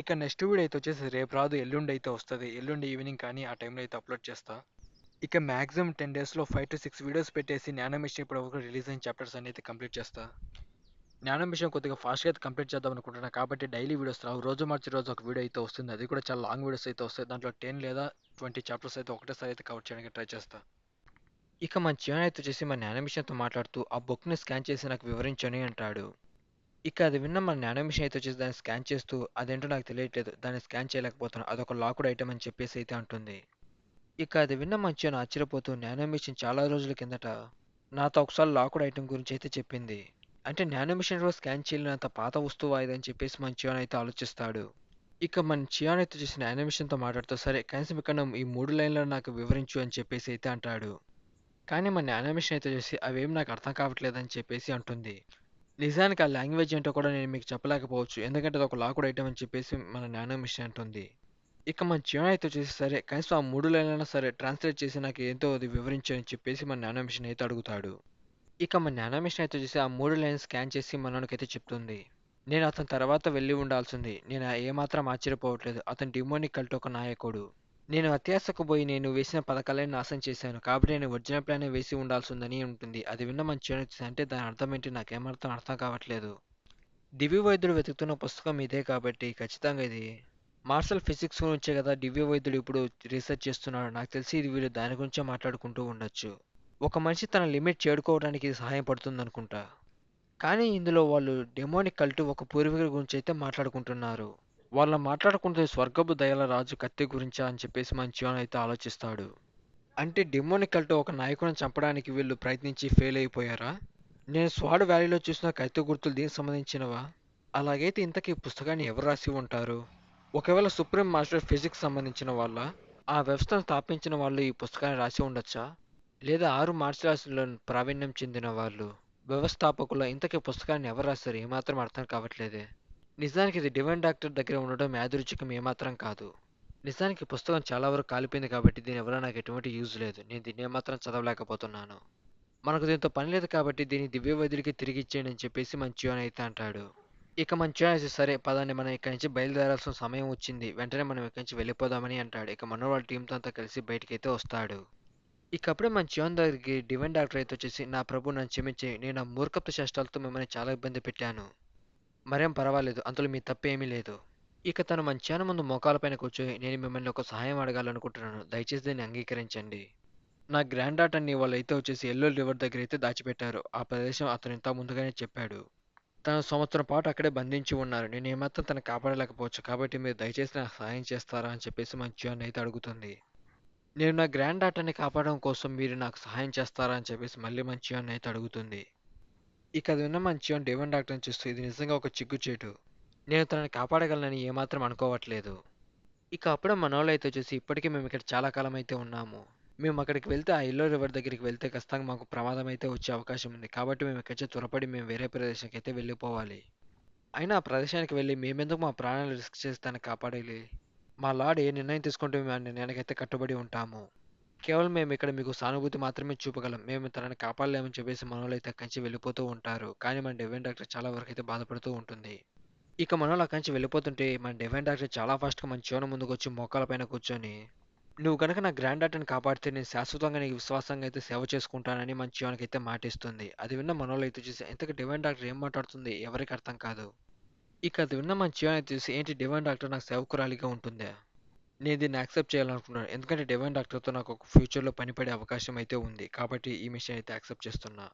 ఇక next video అయితే వచ్చేసి రేపు రాదు ఎల్లుండి అయితే వస్తది. ఎల్లుండి ఈవినింగ్ కానీ ఆ టైంలో అయితే అప్లోడ్ చేస్తా. ఇక మాక్సిమం 10 డేస్‌లో 5-6 వీడియోస్ పెట్టేసి 'నానో మిషన్' ఇప్పటివరకు రిలీజ్ అయిన చాప్టర్స్ అన్ని అయితే కంప్లీట్ చేస్తా. 'నానో మిషన్' కొద్దిగా ఫాస్ట్‌గా అయితే కంప్లీట్ చేద్దాం అనుకుంటున్నా. కాబట్టి డైలీ వీడియోస్ రావు. రోజు మార్చి రోజు ఒక వీడియో అయితే వస్తుంది. అది కూడా చాలా లాంగ్ వీడియోస్ అయితే వస్తాయి. దాంట్లో 10 లేదా 20 చాప్టర్స్ అయితే ఒకటేసారి అయితే కవర్ చేయడానికి ట్రై చేస్తా. ఇక మన చియాన్ అయితే వచ్చేసి మన 'నానో మిషన్'తో మాట్లాడుతూ ఆ బుక్‌ని స్కాన్ చేసి నాకు వివరించని అంటాడు. ఇక అది విన్న మన నానో మిషన్ అయితే వచ్చేసి దాన్ని స్కాన్ చేస్తూ అదేంటో నాకు తెలియట్లేదు. దాన్ని స్కాన్ చేయలేకపోతున్నాను. అదొక లాక్డ్ ఐటెమ్ అని చెప్పేసి అయితే అంటుంది. ఇక అది విన్న మంచిగా ఆశ్చర్యపోతూ నానో మిషన్ చాలా రోజుల కిందట నాతో ఒకసారి లాక్డ్ ఐటెమ్ గురించి అయితే చెప్పింది. అంటే నానో మిషన్‌లో స్కాన్ చేయలేనంత పాత వస్తువా ఇదని చెప్పేసి మన చియాన్ అయితే ఆలోచిస్తాడు. ఇక మన చియాన్ అయితే వచ్చేసి నానో మిషన్‌తో మాట్లాడుతూ సరే కనీసం ఇక్కడ ఈ 3 లైన్‌లలో నాకు వివరించు అని చెప్పేసి అయితే అంటాడు. కానీ మన నానో మిషన్ అయితే వచ్చేసి అవేం నాకు అర్థం కావట్లేదని చెప్పేసి అంటుంది. నిజానికి ఆ లాంగ్వేజ్ ఏంటో కూడా నేను మీకు చెప్పలేకపోవచ్చు. ఎందుకంటే అదొక లాక్డ్ ఐటెమ్ అని చెప్పేసి మన నానో మిషన్ అంటుంది. ఇక మన చివర అయితే వచ్చేసి సరే కనీసం ఆ 3 లైన్‌లైనా సరే ట్రాన్స్‌లేట్ చేసి నాకు ఏంటో అది వివరించు అని చెప్పేసి మన నానో మిషన్ అయితే అడుగుతాడు. ఇక మన నానో మిషన్ అయితే వచ్చేసి ఆ 3 లైన్స్ స్కాన్ చేసి మనోడికైతే చెప్తుంది. నేను అతని తర్వాత వెళ్ళి ఉండాల్సింది. నేను ఏమాత్రం ఆశ్చర్యపోవట్లేదు. అతను డిమోనిక్ కల్ట్ ఒక నాయకుడు. నేను అత్యాశకు పోయి నేను వేసిన పథకాలను నాశనం చేశాను. కాబట్టి నేను ఒరిజినల్ ప్లానే వేసి ఉండాల్సిందని ఉంటుంది. అది విన్న మన చివర అంటే దాని అర్థం ఏంటి నాకేమాత్రం అర్థం కావట్లేదు. దివ్య వైద్యుడు వెతుకుతున్న పుస్తకం ఇదే కాబట్టి ఖచ్చితంగా ఇది మార్షల్ ఫిజిక్స్ గురించే కదా దివ్య వైద్యుడు ఇప్పుడు రీసెర్చ్ చేస్తున్నాడు. నాకు తెలిసి ఇది వీళ్ళు దాని గురించే మాట్లాడుకుంటూ ఉండొచ్చు. ఒక మనిషి తన లిమిట్ చేరుకోవడానికి ఇది సహాయపడుతుందనుకుంటా. కానీ ఇందులో వాళ్ళు డెమోనిక్ కల్ట్ ఒక పూర్వీకుల గురించి అయితే మాట్లాడుకుంటున్నారు. వాళ్ళ మాట్లాడుకుంటే స్వర్గపు దయల రాజు కత్తి గురించా అని చెప్పేసి మన చివన్ అయితే ఆలోచిస్తాడు. అంటే డెమోనిక్ కల్ట్ ఒక నాయకుడిని చంపడానికి వీళ్ళు ప్రయత్నించి ఫెయిల్ అయిపోయారా? నేను స్వాడ్ వ్యాలీలో చూసిన కత్తి గుర్తులు దీనికి సంబంధించినవా? అలాగైతే ఇంతకీ ఈ పుస్తకాన్ని ఎవరు రాసి ఉంటారు? ఒకవేళ సుప్రీం మాస్టర్ ఫిజిక్స్ సంబంధించిన వాళ్ళ? ఆ వ్యవస్థను స్థాపించిన వాళ్ళు ఈ పుస్తకాన్ని రాసి ఉండొచ్చా? లేదా 6 మార్షల్ ఆర్ట్స్‌లో ప్రావీణ్యం చెందిన వాళ్ళు? వ్యవస్థాపకుల ఇంతకీ పుస్తకాన్ని ఎవరు రాశారు? ఏమాత్రం అర్థం కావట్లేదే. నిజానికి ఇది డివైన్ డాక్టర్ దగ్గర ఉండడం యాదృచ్ఛికం ఏమాత్రం కాదు. నిజానికి ఈ పుస్తకం చాలా వరకు కాలిపోయింది కాబట్టి దీని వల్ల నాకు ఎటువంటి యూజ్ లేదు. నేను దీన్ని ఏమాత్రం చదవలేకపోతున్నాను. మనకు దీంతో పని లేదు కాబట్టి దీన్ని దివ్య వైద్యుడికి తిరిగి ఇచ్చేయండి అని చెప్పేసి మంచివాన్ అయితే అంటాడు. ఇక మంచివాన్ అయితే సరే పదండి మనం ఇక్కడి నుంచి బయలుదేరాల్సిన సమయం వచ్చింది. వెంటనే మనం ఇక్కడి నుంచి వెళ్ళిపోదామని అంటాడు. ఇక మనోడు వాళ్ళ టీంతో అంతా కలిసి బయటికైతే వస్తాడు. ఇక అప్పుడే మన చివన్ దగ్గరికి డివైన్ డాక్టర్ అయితే వచ్చేసి నా ప్రభు నన్ను క్షమించి నేను ఆ మూర్ఖపు చేష్టాలతో మిమ్మల్ని చాలా ఇబ్బంది పెట్టాను. మరేం పర్వాలేదు అందులో మీ తప్పేమీ లేదు. ఇక తను మన చివన్ ముందు మోకాలపైన కూర్చొని నేను మిమ్మల్ని ఒక సహాయం అడగాలనుకుంటున్నాను. దయచేసి దీన్ని అంగీకరించండి. నా గ్రాండ్ డాటర్‌ని వాళ్ళైతే వచ్చేసి ఎల్లో రివర్ దగ్గరైతే దాచిపెట్టారు. ఆ ప్రదేశం అతను ఇంతకు ముందుగానే చెప్పాడు. తను సంవత్సరం పాటు అక్కడే బంధించి ఉన్నారు. నేను ఏమాత్రం తనని కాపాడలేకపోవచ్చు. కాబట్టి మీరు దయచేసి నాకు సహాయం చేస్తారా అని చెప్పేసి మంచివాడిని అయితే అడుగుతుంది. నేను నా గ్రాండ్ డాటర్‌ని కాపాడడం కోసం మీరు నాకు సహాయం చేస్తారా అని చెప్పేసి మళ్ళీ మంచివాడిని అయితే అడుగుతుంది. ఇక అది విన్న మంచివాడు డేవన్ డాక్టర్‌ని చూస్తూ ఇది నిజంగా ఒక చిగ్గుచేటు. నేను తనని కాపాడగలనని ఏమాత్రం అనుకోవట్లేదు. ఇక అప్పుడే మనోళ్ళైతే వచ్చేసి ఇప్పటికే మేము ఇక్కడ చాలా కాలం అయితే ఉన్నాము. మేము అక్కడికి వెళ్తే ఆ ఎల్లో రివర్ దగ్గరికి వెళ్తే ఖచ్చితంగా మాకు ప్రమాదం అయితే వచ్చే అవకాశం ఉంది. కాబట్టి మేము ఇక్కడి నుంచి త్వరపడి మేము వేరే ప్రదేశానికి అయితే వెళ్ళిపోవాలి. అయినా ఆ ప్రదేశానికి వెళ్ళి మేమెందుకు మా ప్రాణాలు రిస్క్ చేసి తనని కాపాడాలి? మా లార్డ్ ఏ నిర్ణయం తీసుకుంటే మేము ఆ నిర్ణయానికైతే కట్టుబడి ఉంటాము. కేవలం మేము ఇక్కడ మీకు సానుభూతి మాత్రమే చూపగలం. మేము తనని కాపాడలేమని చెప్పేసి మనోళ్ళైతే అక్కడి నుంచి వెళ్ళిపోతూ ఉంటారు. కానీ మన డివైన్ డాక్టర్ చాలా వరకు అయితే బాధపడుతూ ఉంటుంది. ఇక మనోళ్ళు అక్కడి నుంచి వెళ్ళిపోతుంటే మన డివైన్ డాక్టర్ చాలా ఫాస్ట్‌గా మన చివన ముందుకొచ్చి మోకాళ్ళ పైన కూర్చొని నువ్వు గనక నా గ్రాండ్ డాటర్‌ని కాపాడితే నేను శాశ్వతంగా నీకు విశ్వాసంగా అయితే సేవ చేసుకుంటానని మన చివనకైతే మాటిస్తుంది. అది విన్న మనోళ్ళైతే చూసి ఇంతకీ డివైన్ డాక్టర్ ఏం మాట్లాడుతుంది ఎవరికీ అర్థం కాదు. ఇక అది విన్న మన చివనైతే చూసి ఏంటి డివైన్ డాక్టర్ నాకు సేవకురాలిగా ఉంటుందా? నేను దీన్ని యాక్సెప్ట్ చేయాలనుకుంటున్నాను. ఎందుకంటే డివైన్ డాక్టర్‌తో నాకు ఒక ఫ్యూచర్‌లో పనిపడే అవకాశం అయితే ఉంది. కాబట్టి ఈ మిషన్ అయితే యాక్సెప్ట్ చేస్తున్నా.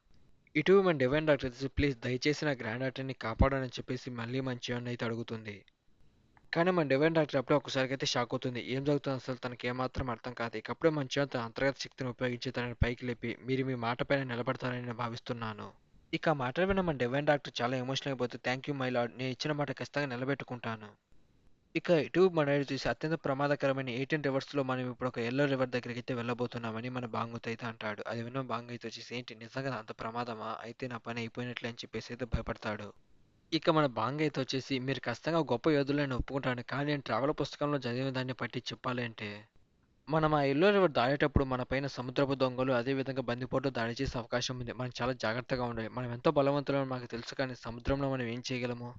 ఇటు మన డివైన్ డాక్టర్ వచ్చేసి ప్లీజ్ దయచేసి నా గ్రాండ్ డాటర్‌ని కాపాడని చెప్పేసి మళ్ళీ మన చివనైతే అడుగుతుంది. కానీ మన డివైన్ డాక్టర్ అప్పుడే ఒక్కసారికైతే షాక్ అవుతుంది. ఏం జరుగుతుందో అసలు తనకి ఏమాత్రం అర్థం కాదు. ఇక అప్పుడే మన చివన్ తన అంతర్గత శక్తిని ఉపయోగించి తనని పైకి లేపి మీరు మీ మాట పైన నిలబడతారని నేను భావిస్తున్నాను. ఇక ఆ మాటలు విన్న మన డివైన్ డాక్టర్ చాలా ఎమోషనల్ అయిపోతే థ్యాంక్ యూ మై లార్డ్ నేను ఇచ్చిన మాట ఖచ్చితంగా నిలబెట్టుకుంటాను. ఇక ఇటు మన రైడ్ చూసి అత్యంత ప్రమాదకరమైన 18 రివర్స్‌లో మనం ఇప్పుడు ఒక యెల్లో రివర్ దగ్గరికైతే వెళ్ళబోతున్నామని మన బాంగుత్ అయితే అంటాడు. అది విన్న బాంగు అయితే వచ్చేసి ఏంటి నిజంగా అంత ప్రమాదమా? అయితే నా పని అయిపోయినట్లే అని చెప్పేసి అయితే భయపడతాడు. ఇక మన బాంగ్ అయితే వచ్చేసి మీరు ఖచ్చితంగా గొప్ప యోధులని ఒప్పుకుంటాను. కానీ నేను ట్రావెల్ పుస్తకంలో చదివిన దాన్ని బట్టి చెప్పాలి అంటే మనం ఆ యెల్లో రివర్ దాటేటప్పుడు మన పైన సముద్రపు దొంగలు అదే విధంగా బందిపోటు దాడి చేసే అవకాశం ఉంది. మనం చాలా జాగ్రత్తగా ఉండాలి. మనం ఎంతో బలవంతులమో మనకు తెలుసు కానీ సముద్రంలో మనం ఏం చేయగలము?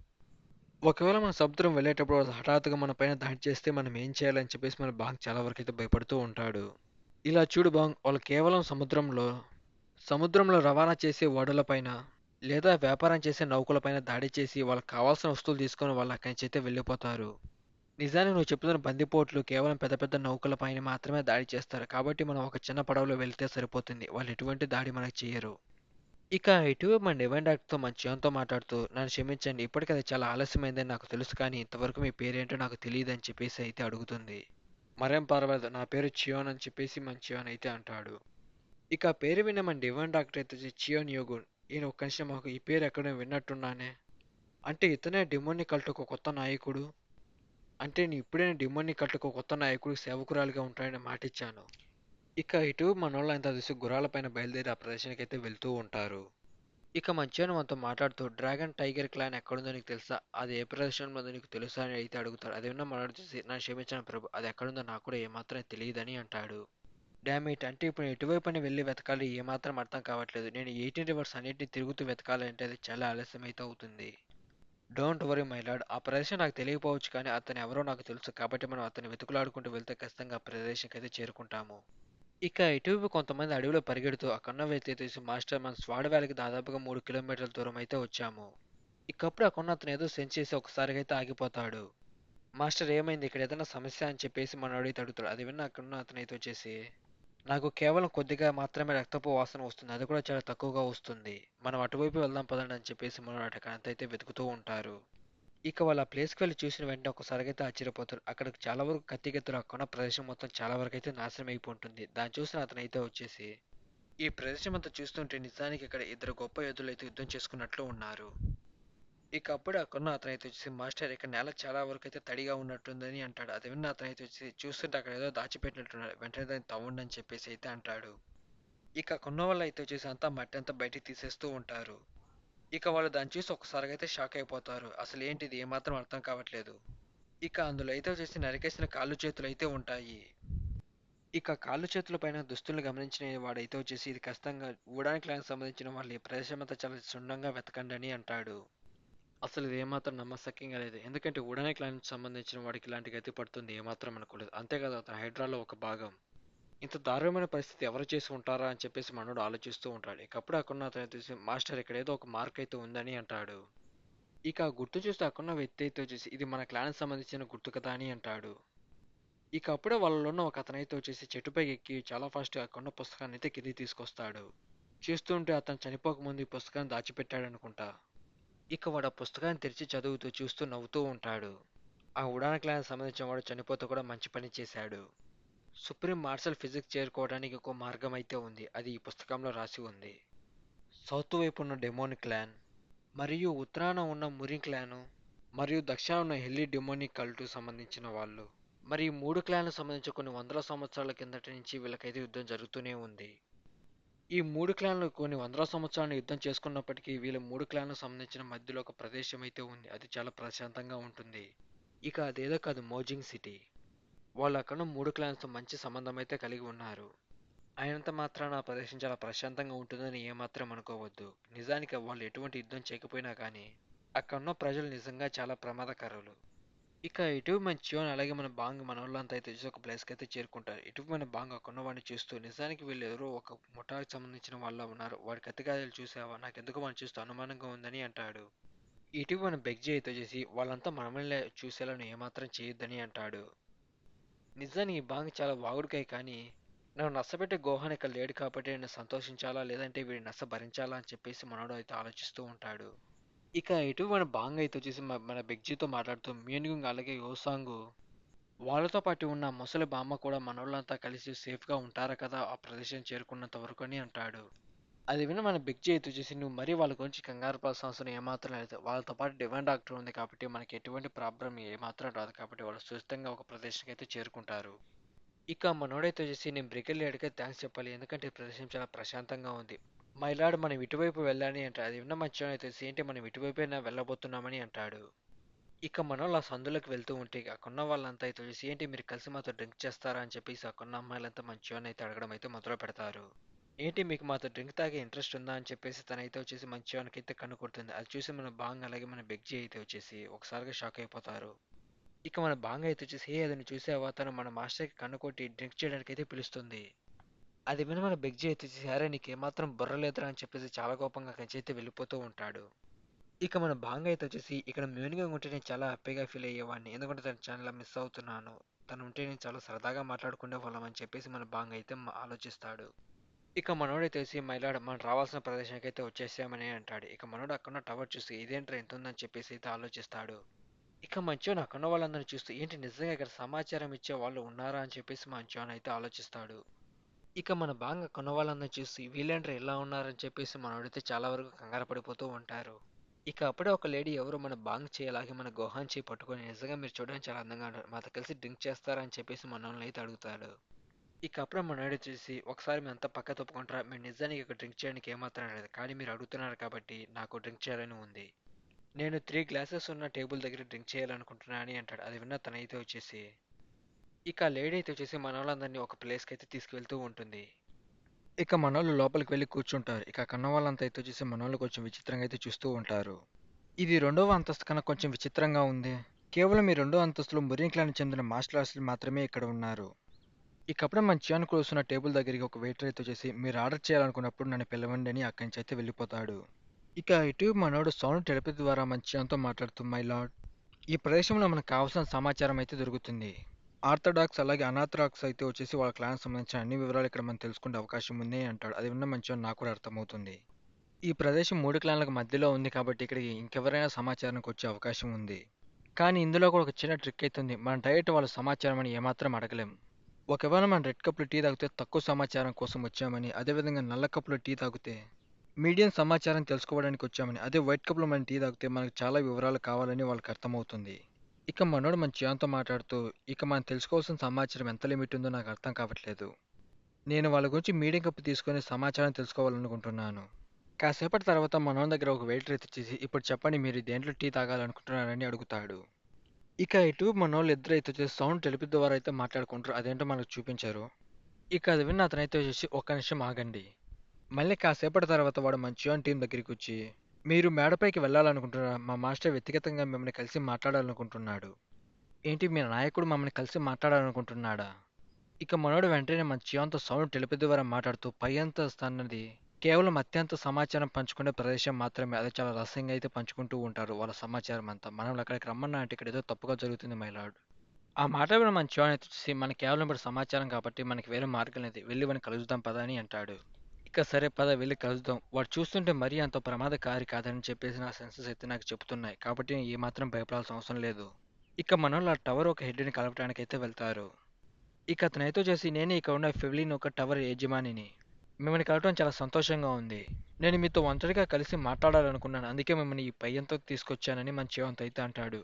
ఒకవేళ మన సముద్రం వెళ్ళేటప్పుడు వాళ్ళు హఠాత్తుగా మన పైన దాడి చేస్తే మనం ఏం చేయాలని చెప్పేసి మన బాంగ్ చాలా వరకు అయితే భయపడుతూ ఉంటాడు. ఇలా చూడు బాంగ్, వాళ్ళు కేవలం సముద్రంలో రవాణా చేసే ఓడలపైన లేదా వ్యాపారం చేసే నౌకలపైన దాడి చేసి వాళ్ళకి కావాల్సిన వస్తువులు తీసుకొని వాళ్ళు అక్కడి నుంచి అయితే వెళ్ళిపోతారు. నిజానికి నువ్వు చెప్తున్న బందిపోట్లు కేవలం పెద్ద పెద్ద నౌకలపైన మాత్రమే దాడి చేస్తారు. కాబట్టి మనం ఒక చిన్న పడవలో వెళ్తే సరిపోతుంది. వాళ్ళు ఎటువంటి దాడి మనకు చేయరు. ఇక ఇటీవల మన డివైన్ డాక్టర్తో మన చియోన్తో మాట్లాడుతూ, నన్ను క్షమించండి, ఇప్పటికి అది చాలా ఆలస్యమైందని నాకు తెలుసు, కానీ ఇంతవరకు మీ పేరేంటో నాకు తెలియదని చెప్పేసి అయితే అడుగుతుంది. మరేం పర్వాలేదు, నా పేరు చియోన్ అని చెప్పేసి మన చియోన్ అయితే అంటాడు. ఇక ఆ పేరు విన్న మన డివైన్ డాక్టర్ అయితే చియోన్ యోగున్, ఈయన ఒక్క నిమిషం, మాకు ఈ పేరు ఎక్కడో విన్నట్టున్నానే. అంటే ఇతనే డిమోని కల్టుకు కొత్త నాయకుడు? అంటే నేను ఇప్పుడే డిమోని కల్టుకు కొత్త నాయకుడు సేవకురాలిగా ఉంటానని మాటిచ్చాను. ఇక ఇటు మనోళ్ళ అంతా చూసి గుర్రాలపైన బయలుదేరి ఆ ప్రదేశానికి అయితే వెళ్తూ ఉంటారు. ఇక మంచిగా మనతో మాట్లాడుతూ, డ్రాగన్ టైగర్ క్లాన్ ఎక్కడుందో నీకు తెలుసా? అది ఏ ప్రదేశంలో ఉందో నీకు తెలుసా అని అయితే అడుగుతాడు. అది విన్న మనోడు చూసి, నన్ను క్షమించను ప్రభు, అది ఎక్కడుందో నాకు కూడా ఏమాత్రం తెలియదని అంటాడు. డామిట్, అంటే ఇప్పుడు ఎటువైపు అని వెళ్ళి వెతకాలి ఏమాత్రం అర్థం కావట్లేదు. నేను 18 రివర్స్ అన్నిటిని తిరుగుతూ వెతకాలంటే అది చాలా ఆలస్యం అయితే అవుతుంది. డోంట్ వరీ మై లార్డ్, ఆ ప్రదేశం నాకు తెలియకపోవచ్చు, కానీ అతను ఎవరో నాకు తెలుసు, కాబట్టి మనం అతన్ని వెతుకులాడుకుంటూ వెళ్తే ఖచ్చితంగా ఆ ప్రదేశానికి అయితే చేరుకుంటాము. ఇక ఇటువైపు కొంతమంది అడవిలో పరిగెడుతూ అక్కడున్న వ్యక్తి తీసి, మాస్టర్, మన స్వాడ్ వ్యాలీకి దాదాపుగా 3 కిలోమీటర్ల దూరం అయితే వచ్చాము. ఇకప్పుడు అక్కడున్న అతను ఏదో సెన్స్ చేసి ఒకసారిగా అయితే ఆగిపోతాడు. మాస్టర్, ఏమైంది, ఇక్కడ ఏదైనా సమస్య అని చెప్పేసి మనోడు అయితే అడుగుతాడు. అది విన్న అక్కడున్న అతను అయితే వచ్చేసి, నాకు కేవలం కొద్దిగా మాత్రమే రక్తపు వాసన వస్తుంది, అది కూడా చాలా తక్కువగా వస్తుంది, మనం అటువైపు వెళ్దాం పదండి అని చెప్పేసి మనోడు అక్కడంతా అయితే వెతుకుతూ ఉంటారు. ఇక వాళ్ళు ఆ ప్లేస్కి వెళ్ళి చూసిన వెంటనే ఒకసారిగా అయితే ఆశ్చర్యపోతారు. అక్కడికి చాలా వరకు కత్తిగెత్తులు అక్కడ ప్రదేశం మొత్తం చాలా వరకు అయితే నాశనం అయిపోతుంది. దాన్ని చూసిన అతనైతే వచ్చేసి, ఈ ప్రదేశం అంతా చూస్తుంటే నిజానికి ఇక్కడ ఇద్దరు గొప్ప యోధులు అయితే యుద్ధం చేసుకున్నట్లు ఉన్నారు. ఇక అప్పుడే అక్కడున్న అతనైతే వచ్చేసి, మాస్టర్, ఇక్కడ నేల చాలా వరకు అయితే తడిగా ఉన్నట్టుందని అంటాడు. అది విన్న అతనైతే వచ్చి, చూస్తుంటే అక్కడ ఏదో దాచిపెట్టినట్టున్నారు, వెంటనే దాన్ని తవ్వండి అని చెప్పేసి అయితే అంటాడు. ఇక కొన్న వాళ్ళు అయితే వచ్చేసి అంతా మట్టి అంతా బయటికి తీసేస్తూ ఉంటారు. ఇక వాళ్ళు దాన్ని చూసి ఒకసారిగా అయితే షాక్ అయిపోతారు. అసలు ఏంటిది, ఏమాత్రం అర్థం కావట్లేదు. ఇక అందులో అయితే వచ్చేసి నరికేసిన కాళ్ళు చేతులు అయితే ఉంటాయి. ఇక కాళ్ళు చేతుల పైన దుస్తుల్ని గమనించిన వాడైతే వచ్చేసి, ఇది ఖచ్చితంగా ఊడానికి క్లాన్కి సంబంధించిన వాళ్ళు, ఈ ప్రదేశం అంతా చాలా క్షుణ్ణంగా వెతకండి అని అంటాడు. అసలు ఇది ఏమాత్రం నమ్మశక్యంగా లేదు, ఎందుకంటే ఊడానే క్లాన్కి సంబంధించిన వాడికి ఇలాంటి గతి పడుతుంది ఏమాత్రం అనుకోలేదు. అంతేకాదు అతను హైడ్రాలో ఒక భాగం. ఇంత దారుణమైన పరిస్థితి ఎవరు చేసి ఉంటారా అని చెప్పేసి మనోడు ఆలోచిస్తూ ఉంటాడు. ఇకప్పుడు అక్కడున్న అతను చూసి, మాస్టర్, ఇక్కడ ఏదో ఒక మార్క్ అయితే ఉందని అంటాడు. ఇక ఆ గుర్తు చూస్తే అక్కడున్న వ్యక్తి అయితే వచ్చేసి, ఇది మన క్లాన్కి సంబంధించిన గుర్తు కదా అని అంటాడు. ఇక అప్పుడే వాళ్ళలో ఉన్న ఒక అతనైతే వచ్చేసి చెట్టుపై ఎక్కి చాలా ఫాస్ట్గా అక్కడున్న పుస్తకాన్ని అయితే కిందికి తీసుకొస్తాడు. చూస్తుంటే అతను చనిపోకముందు ఈ పుస్తకాన్ని దాచిపెట్టాడు అనుకుంటా. ఇక వాడు ఆ పుస్తకాన్ని తెరిచి చదువుతూ చూస్తూ నవ్వుతూ ఉంటాడు. ఆ ఉడాన్ క్లాన్కి సంబంధించిన వాడు చనిపోతే కూడా మంచి పని చేశాడు. సుప్రీం మార్షల్ ఫిజిక్స్ చేరుకోవడానికి ఒక మార్గం అయితే ఉంది, అది ఈ పుస్తకంలో రాసి ఉంది. సౌత్ వైపు ఉన్న డెమోనిక్ క్లాన్, మరియు ఉత్తరాన ఉన్న మురి క్లాను, మరియు దక్షిణాన ఉన్న హెల్లీ డెమోనిక్ కల్టు సంబంధించిన వాళ్ళు. మరి ఈ మూడు క్లాన్లకు సంబంధించి కొన్ని వందల సంవత్సరాల కిందటి నుంచి వీళ్ళకైతే యుద్ధం జరుగుతూనే ఉంది. ఈ మూడు క్లాన్లు కొన్ని వందల సంవత్సరాలు యుద్ధం చేసుకున్నప్పటికీ వీళ్ళ మూడు క్లాన్లకు సంబంధించిన మధ్యలో ఒక ప్రదేశం అయితే ఉంది, అది చాలా ప్రశాంతంగా ఉంటుంది. ఇక అదేదో కాదు, మోజింగ్ సిటీ. వాళ్ళు అక్కడ మూడు క్లాన్స్తో మంచి సంబంధం అయితే కలిగి ఉన్నారు. అయినంత మాత్రాన ఆ ప్రదేశం చాలా ప్రశాంతంగా ఉంటుందని ఏమాత్రం అనుకోవద్దు. నిజానికి వాళ్ళు ఎటువంటి యుద్ధం చేయకపోయినా కానీ అక్కడున్న ప్రజలు నిజంగా చాలా ప్రమాదకరులు. ఇక ఇటు మన చియోన్ అలాగే మన బాంగ్ మన వాళ్ళంతా అయితే చూసి ఒక ప్లేస్కి అయితే చేరుకుంటారు. ఇటు మన బాంగ్ అక్కడున్న వాడిని చూస్తూ, నిజానికి వీళ్ళు ఎవరో ఒక ముఠాకి సంబంధించిన వాళ్ళ ఉన్నారు, వాడి కత్తిగాయాలు చూసావా, నాకెందుకు వాడిని చూస్తూ అనుమానంగా ఉందని అంటాడు. ఇటు మన బెగ్జీ అయితే చేసి, వాళ్ళంతా మనమల్ని చూసేలా నువ్వు ఏమాత్రం చేయొద్దని అంటాడు. నిజానికి ఈ బాంగ్ చాలా వాగుడుకాయ, కానీ నన్ను నచ్చబెట్టే గోహాన్ ఇక్కడ లేడు కాబట్టి నేను సంతోషించాలా లేదంటే వీడి నచ్చ భరించాలా అని చెప్పేసి మనోడు అయితే ఆలోచిస్తూ ఉంటాడు. ఇక ఇటు మన బాంగ్ అయితే వచ్చేసి మన బెగ్జీతో మాట్లాడుతూ, మ్యూనింగ్ అలాగే యోసాంగ్ వాళ్ళతో పాటు ఉన్న ముసలి బామ్మ కూడా మనోళ్ళంతా కలిసి సేఫ్గా ఉంటారా కదా ఆ ప్రదేశం చేరుకున్నంత వరకు అని అంటాడు. అది విని మన బెగ్జీ అయితే వచ్చేసి, నువ్వు మరీ వాళ్ళ గురించి కంగారు పడాల్సిన అవసరం ఏమాత్రం లేదు, వాళ్ళతో పాటు డివైన్ డాక్టర్ ఉంది కాబట్టి మనకి ఎటువంటి ప్రాబ్లం ఏమాత్రం రాదు, కాబట్టి వాళ్ళు సుస్థిరంగా ఒక ప్రదేశానికి అయితే చేరుకుంటారు. ఇక మనోడైతే వచ్చేసి, నేను బ్రికెళ్ళి అడిగే థ్యాంక్స్ చెప్పాలి, ఎందుకంటే ఈ ప్రదేశం చాలా ప్రశాంతంగా ఉంది. మైలాడ్, మనం ఇటువైపు వెళ్ళాలని అంటాడు. అది విన్న మధ్య అయితే ఏంటి, మనం ఇటువైపైనా వెళ్ళబోతున్నామని అంటాడు. ఇక మనోళ్ళు ఆ సందులోకి వెళ్తూ ఉంటే అక్కడున్న వాళ్ళంతా అయితే వచ్చేసి, ఏంటి మీరు కలిసి మాతో డ్రింక్ చేస్తారా అని చెప్పేసి అక్కడున్న అమ్మాయిలంతా మంచిగా అయితే అడగడం అయితే మొదలు పెడతారు. ఏంటి మీకు మాతో డ్రింక్ తాగే ఇంట్రెస్ట్ ఉందా అని చెప్పేసి తనైతే వచ్చేసి మంచివానికైతే కన్ను కొడుతుంది. అది చూసి మన బాంగ్ అలాగే మన బెగ్జీ అయితే వచ్చేసి ఒకసారిగా షాక్ అయిపోతారు. ఇక మన బాంగ్ అయితే వచ్చేసి హే అదని చూసావా తను మన మాస్టర్కి కన్ను కొట్టి డ్రింక్ చేయడానికి అయితే పిలుస్తుంది. అది విని మన బెగ్జీ అయితే వచ్చేసి అరే నీకు ఏమాత్రం బుర్ర లేదురా అని చెప్పేసి చాలా కోపంగా అక్కడి నుంచి అయితే వెళ్ళిపోతూ ఉంటాడు. ఇక మన బాంగ్ అయితే వచ్చేసి ఇక్కడ మ్యూన్గా ఉంటే నేను చాలా హ్యాపీగా ఫీల్ అయ్యేవాడిని ఎందుకంటే తను చాలా మిస్ అవుతున్నాను. తను ఉంటే నేను చాలా సరదాగా మాట్లాడుకునే వాళ్ళం అని చెప్పేసి మన బాంగ్ అయితే ఆలోచిస్తాడు. ఇక మనోడైతే వచ్చి మైలాడ్ మనం రావాల్సిన ప్రదేశానికి అయితే వచ్చేసామని అంటాడు. ఇక మనోడు అక్కడ టవర్ చూసి ఇదేంట్రా ఎంత ఉందని చెప్పేసి అయితే ఆలోచిస్తాడు. ఇక మంచోన్ అక్కడున్న వాళ్ళందరిని చూస్తూ ఏంటి నిజంగా ఇక్కడ సమాచారం ఇచ్చే వాళ్ళు ఉన్నారా అని చెప్పేసి మంచోన్ అయితే ఆలోచిస్తాడు. ఇక మన బాంగ్ అక్కడున్న వాళ్ళందరిని చూసి వీళ్ళేంట్రా ఇలా ఉన్నారని చెప్పేసి మనోడైతే చాలా వరకు కంగారు పడిపోతూ ఉంటారు. ఇక అప్పుడే ఒక లేడీ ఎవరు మన బాంగ్ చేయి అలాగే మన గోహాన్ చేయి పట్టుకొని నిజంగా మీరు చూడడానికి చాలా అందంగా ఉన్నారు మాతో కలిసి డ్రింక్ చేస్తారా అని చెప్పేసి మనల్ని అయితే అడుగుతాడు. ఇక అప్పుడే మనోడు చూసి ఒకసారి మేమంతా పక్క తప్పుకుంటారా మీరు నిజానికి ఇక్కడ డ్రింక్ చేయడానికి ఏమాత్రం లేదు కానీ మీరు అడుగుతున్నారు కాబట్టి నాకు డ్రింక్ చేయాలని ఉంది. నేను 3 గ్లాసెస్ ఉన్న టేబుల్ దగ్గర డ్రింక్ చేయాలనుకుంటున్నా అని అంటాడు. అది విన్న తనైతే వచ్చేసి ఇక ఆ లేడీ అయితే వచ్చేసి మన వాళ్ళందరినీ ఒక ప్లేస్కి అయితే తీసుకువెళ్తూ ఉంటుంది. ఇక మనోళ్ళు లోపలికి వెళ్ళి కూర్చుంటారు. ఇక కన్న వాళ్ళంతా అయితే వచ్చేసి మనోళ్ళు కొంచెం విచిత్రంగా అయితే చూస్తూ ఉంటారు. ఇది రెండవ అంతస్తు కన్నా కొంచెం విచిత్రంగా ఉంది. కేవలం ఈ రెండో అంతస్తులో మురీన్ క్లాన్‌కి చెందిన మార్షల్ ఆర్ట్స్‌లు మాత్రమే ఇక్కడ ఉన్నారు. ఇకప్పుడే మన చియాన్ కూర్చున్న టేబుల్ దగ్గరికి ఒక వెయిటర్ అయితే వచ్చేసి మీరు ఆర్డర్ చేయాలనుకున్నప్పుడు నన్ను పిలవండి అని అక్కడి నుంచి అయితే వెళ్ళిపోతాడు. ఇక ఇటు మనోడు సౌండ్ టెలిపతి ద్వారా మన చియాన్‌తో మాట్లాడుతూ మై లార్డ్ ఈ ప్రదేశంలో మనకు కావాల్సిన సమాచారం అయితే దొరుకుతుంది. ఆర్థోడాక్స్ అలాగే అనాథరాక్స్ అయితే వచ్చేసి వాళ్ళ క్లాన్‌కి సంబంధించిన అన్ని వివరాలు ఇక్కడ మనం తెలుసుకునే అవకాశం ఉంది అంటాడు. అది విన్న మన చియాన్ నాకు కూడా అర్థమవుతుంది. ఈ ప్రదేశం 3 క్లాన్‌లకు మధ్యలో ఉంది కాబట్టి ఇక్కడికి ఇంకెవరైనా సమాచారానికి వచ్చే అవకాశం ఉంది. కానీ ఇందులో కూడా ఒక చిన్న ట్రిక్ అయితే ఉంది. మనం డైరెక్ట్ వాళ్ళ సమాచారం అని ఏమాత్రం అడగలేం. ఒకవేళ మనం రెడ్ కప్‌లో టీ తాగితే తక్కువ సమాచారం కోసం వచ్చామని, అదేవిధంగా నల్ల కప్‌లో టీ తాగితే మీడియం సమాచారం తెలుసుకోవడానికి వచ్చామని, అదే వైట్ కప్‌లో మనం టీ తాగితే మనకు చాలా వివరాలు కావాలని వాళ్ళకి అర్థమవుతుంది. ఇక మనోడు మన చియాన్‌తో మాట్లాడుతూ, ఇక మనం తెలుసుకోవాల్సిన సమాచారం ఎంత లిమిట్ ఉందో నాకు అర్థం కావట్లేదు. నేను వాళ్ళ గురించి మీడియం కప్ తీసుకొని సమాచారం తెలుసుకోవాలనుకుంటున్నాను. కాసేపటి తర్వాత మనోడి దగ్గర ఒక వెయిటర్ తెచ్చేసి, ఇప్పుడు చెప్పండి మీరు దేంట్లో టీ తాగాలనుకుంటున్నారని అడుగుతాడు. ఇక ఇటు మనోళ్ళు ఇద్దరైతే వచ్చేసి సౌండ్ టెలిపి ద్వారా అయితే మాట్లాడుకుంటారు. అదేంటో మనకు చూపించారు. ఇక అది విన్న అతనైతే వచ్చేసి ఒక్క నిమిషం ఆగండి. మళ్ళీ కాసేపటి తర్వాత వాడు మన చియాన్ టీం దగ్గరికి వచ్చి మీరు మేడపైకి వెళ్ళాలనుకుంటున్నారా? మా మాస్టర్ వ్యక్తిగతంగా మిమ్మల్ని కలిసి మాట్లాడాలనుకుంటున్నాడు. ఏంటి మీ నాయకుడు మమ్మల్ని కలిసి మాట్లాడాలనుకుంటున్నాడా? ఇక మనోడు వెంటనే మన చియాన్‌తో సౌండ్ టెలిపతి ద్వారా మాట్లాడుతూ పై అంతస్తు అన్నది కేవలం అత్యంత సమాచారం పంచుకునే ప్రదేశం మాత్రమే. అది చాలా రహస్యంగా అయితే పంచుకుంటూ ఉంటారు వాళ్ళ సమాచారం అంతా. మనల్ని అక్కడికి రమ్మన్నా అంటే ఇక్కడ ఏదో తప్పుగా జరుగుతుంది మై లార్డ్. ఆ మాట విన్న మన చియాన్ అయితే వచ్చేసి మనకి కేవలం ఇప్పుడు సమాచారం కాబట్టి మనకి వేరే మార్గం లేదు. వెళ్ళి వాడిని కలుద్దాం పద అని అంటాడు. ఇక సరే పద వెళ్ళి కలుద్దాం. వాడు చూస్తుంటే మరీ అంత ప్రమాదకారి కాదని చెప్పేసి నా సెన్సెస్ అయితే నాకు చెప్తున్నాయి. కాబట్టి నేను ఏమాత్రం భయపడాల్సిన అవసరం లేదు. ఇక మనోళ్ళు ఆ టవర్ ఒక హెడ్‌ని కలపడానికి అయితే వెళ్తారు. ఇక అతనైతే వచ్చేసి నేనే ఇక్కడ ఉన్న ఫెవిలిన్ ఒక టవర్ యజమానిని. మిమ్మల్ని కలవటం చాలా సంతోషంగా ఉంది. నేను మీతో ఒంటరిగా కలిసి మాట్లాడాలనుకున్నాను. అందుకే మిమ్మల్ని ఈ పై అంతకు తీసుకొచ్చానని మన చియాన్ అయితే అంటాడు.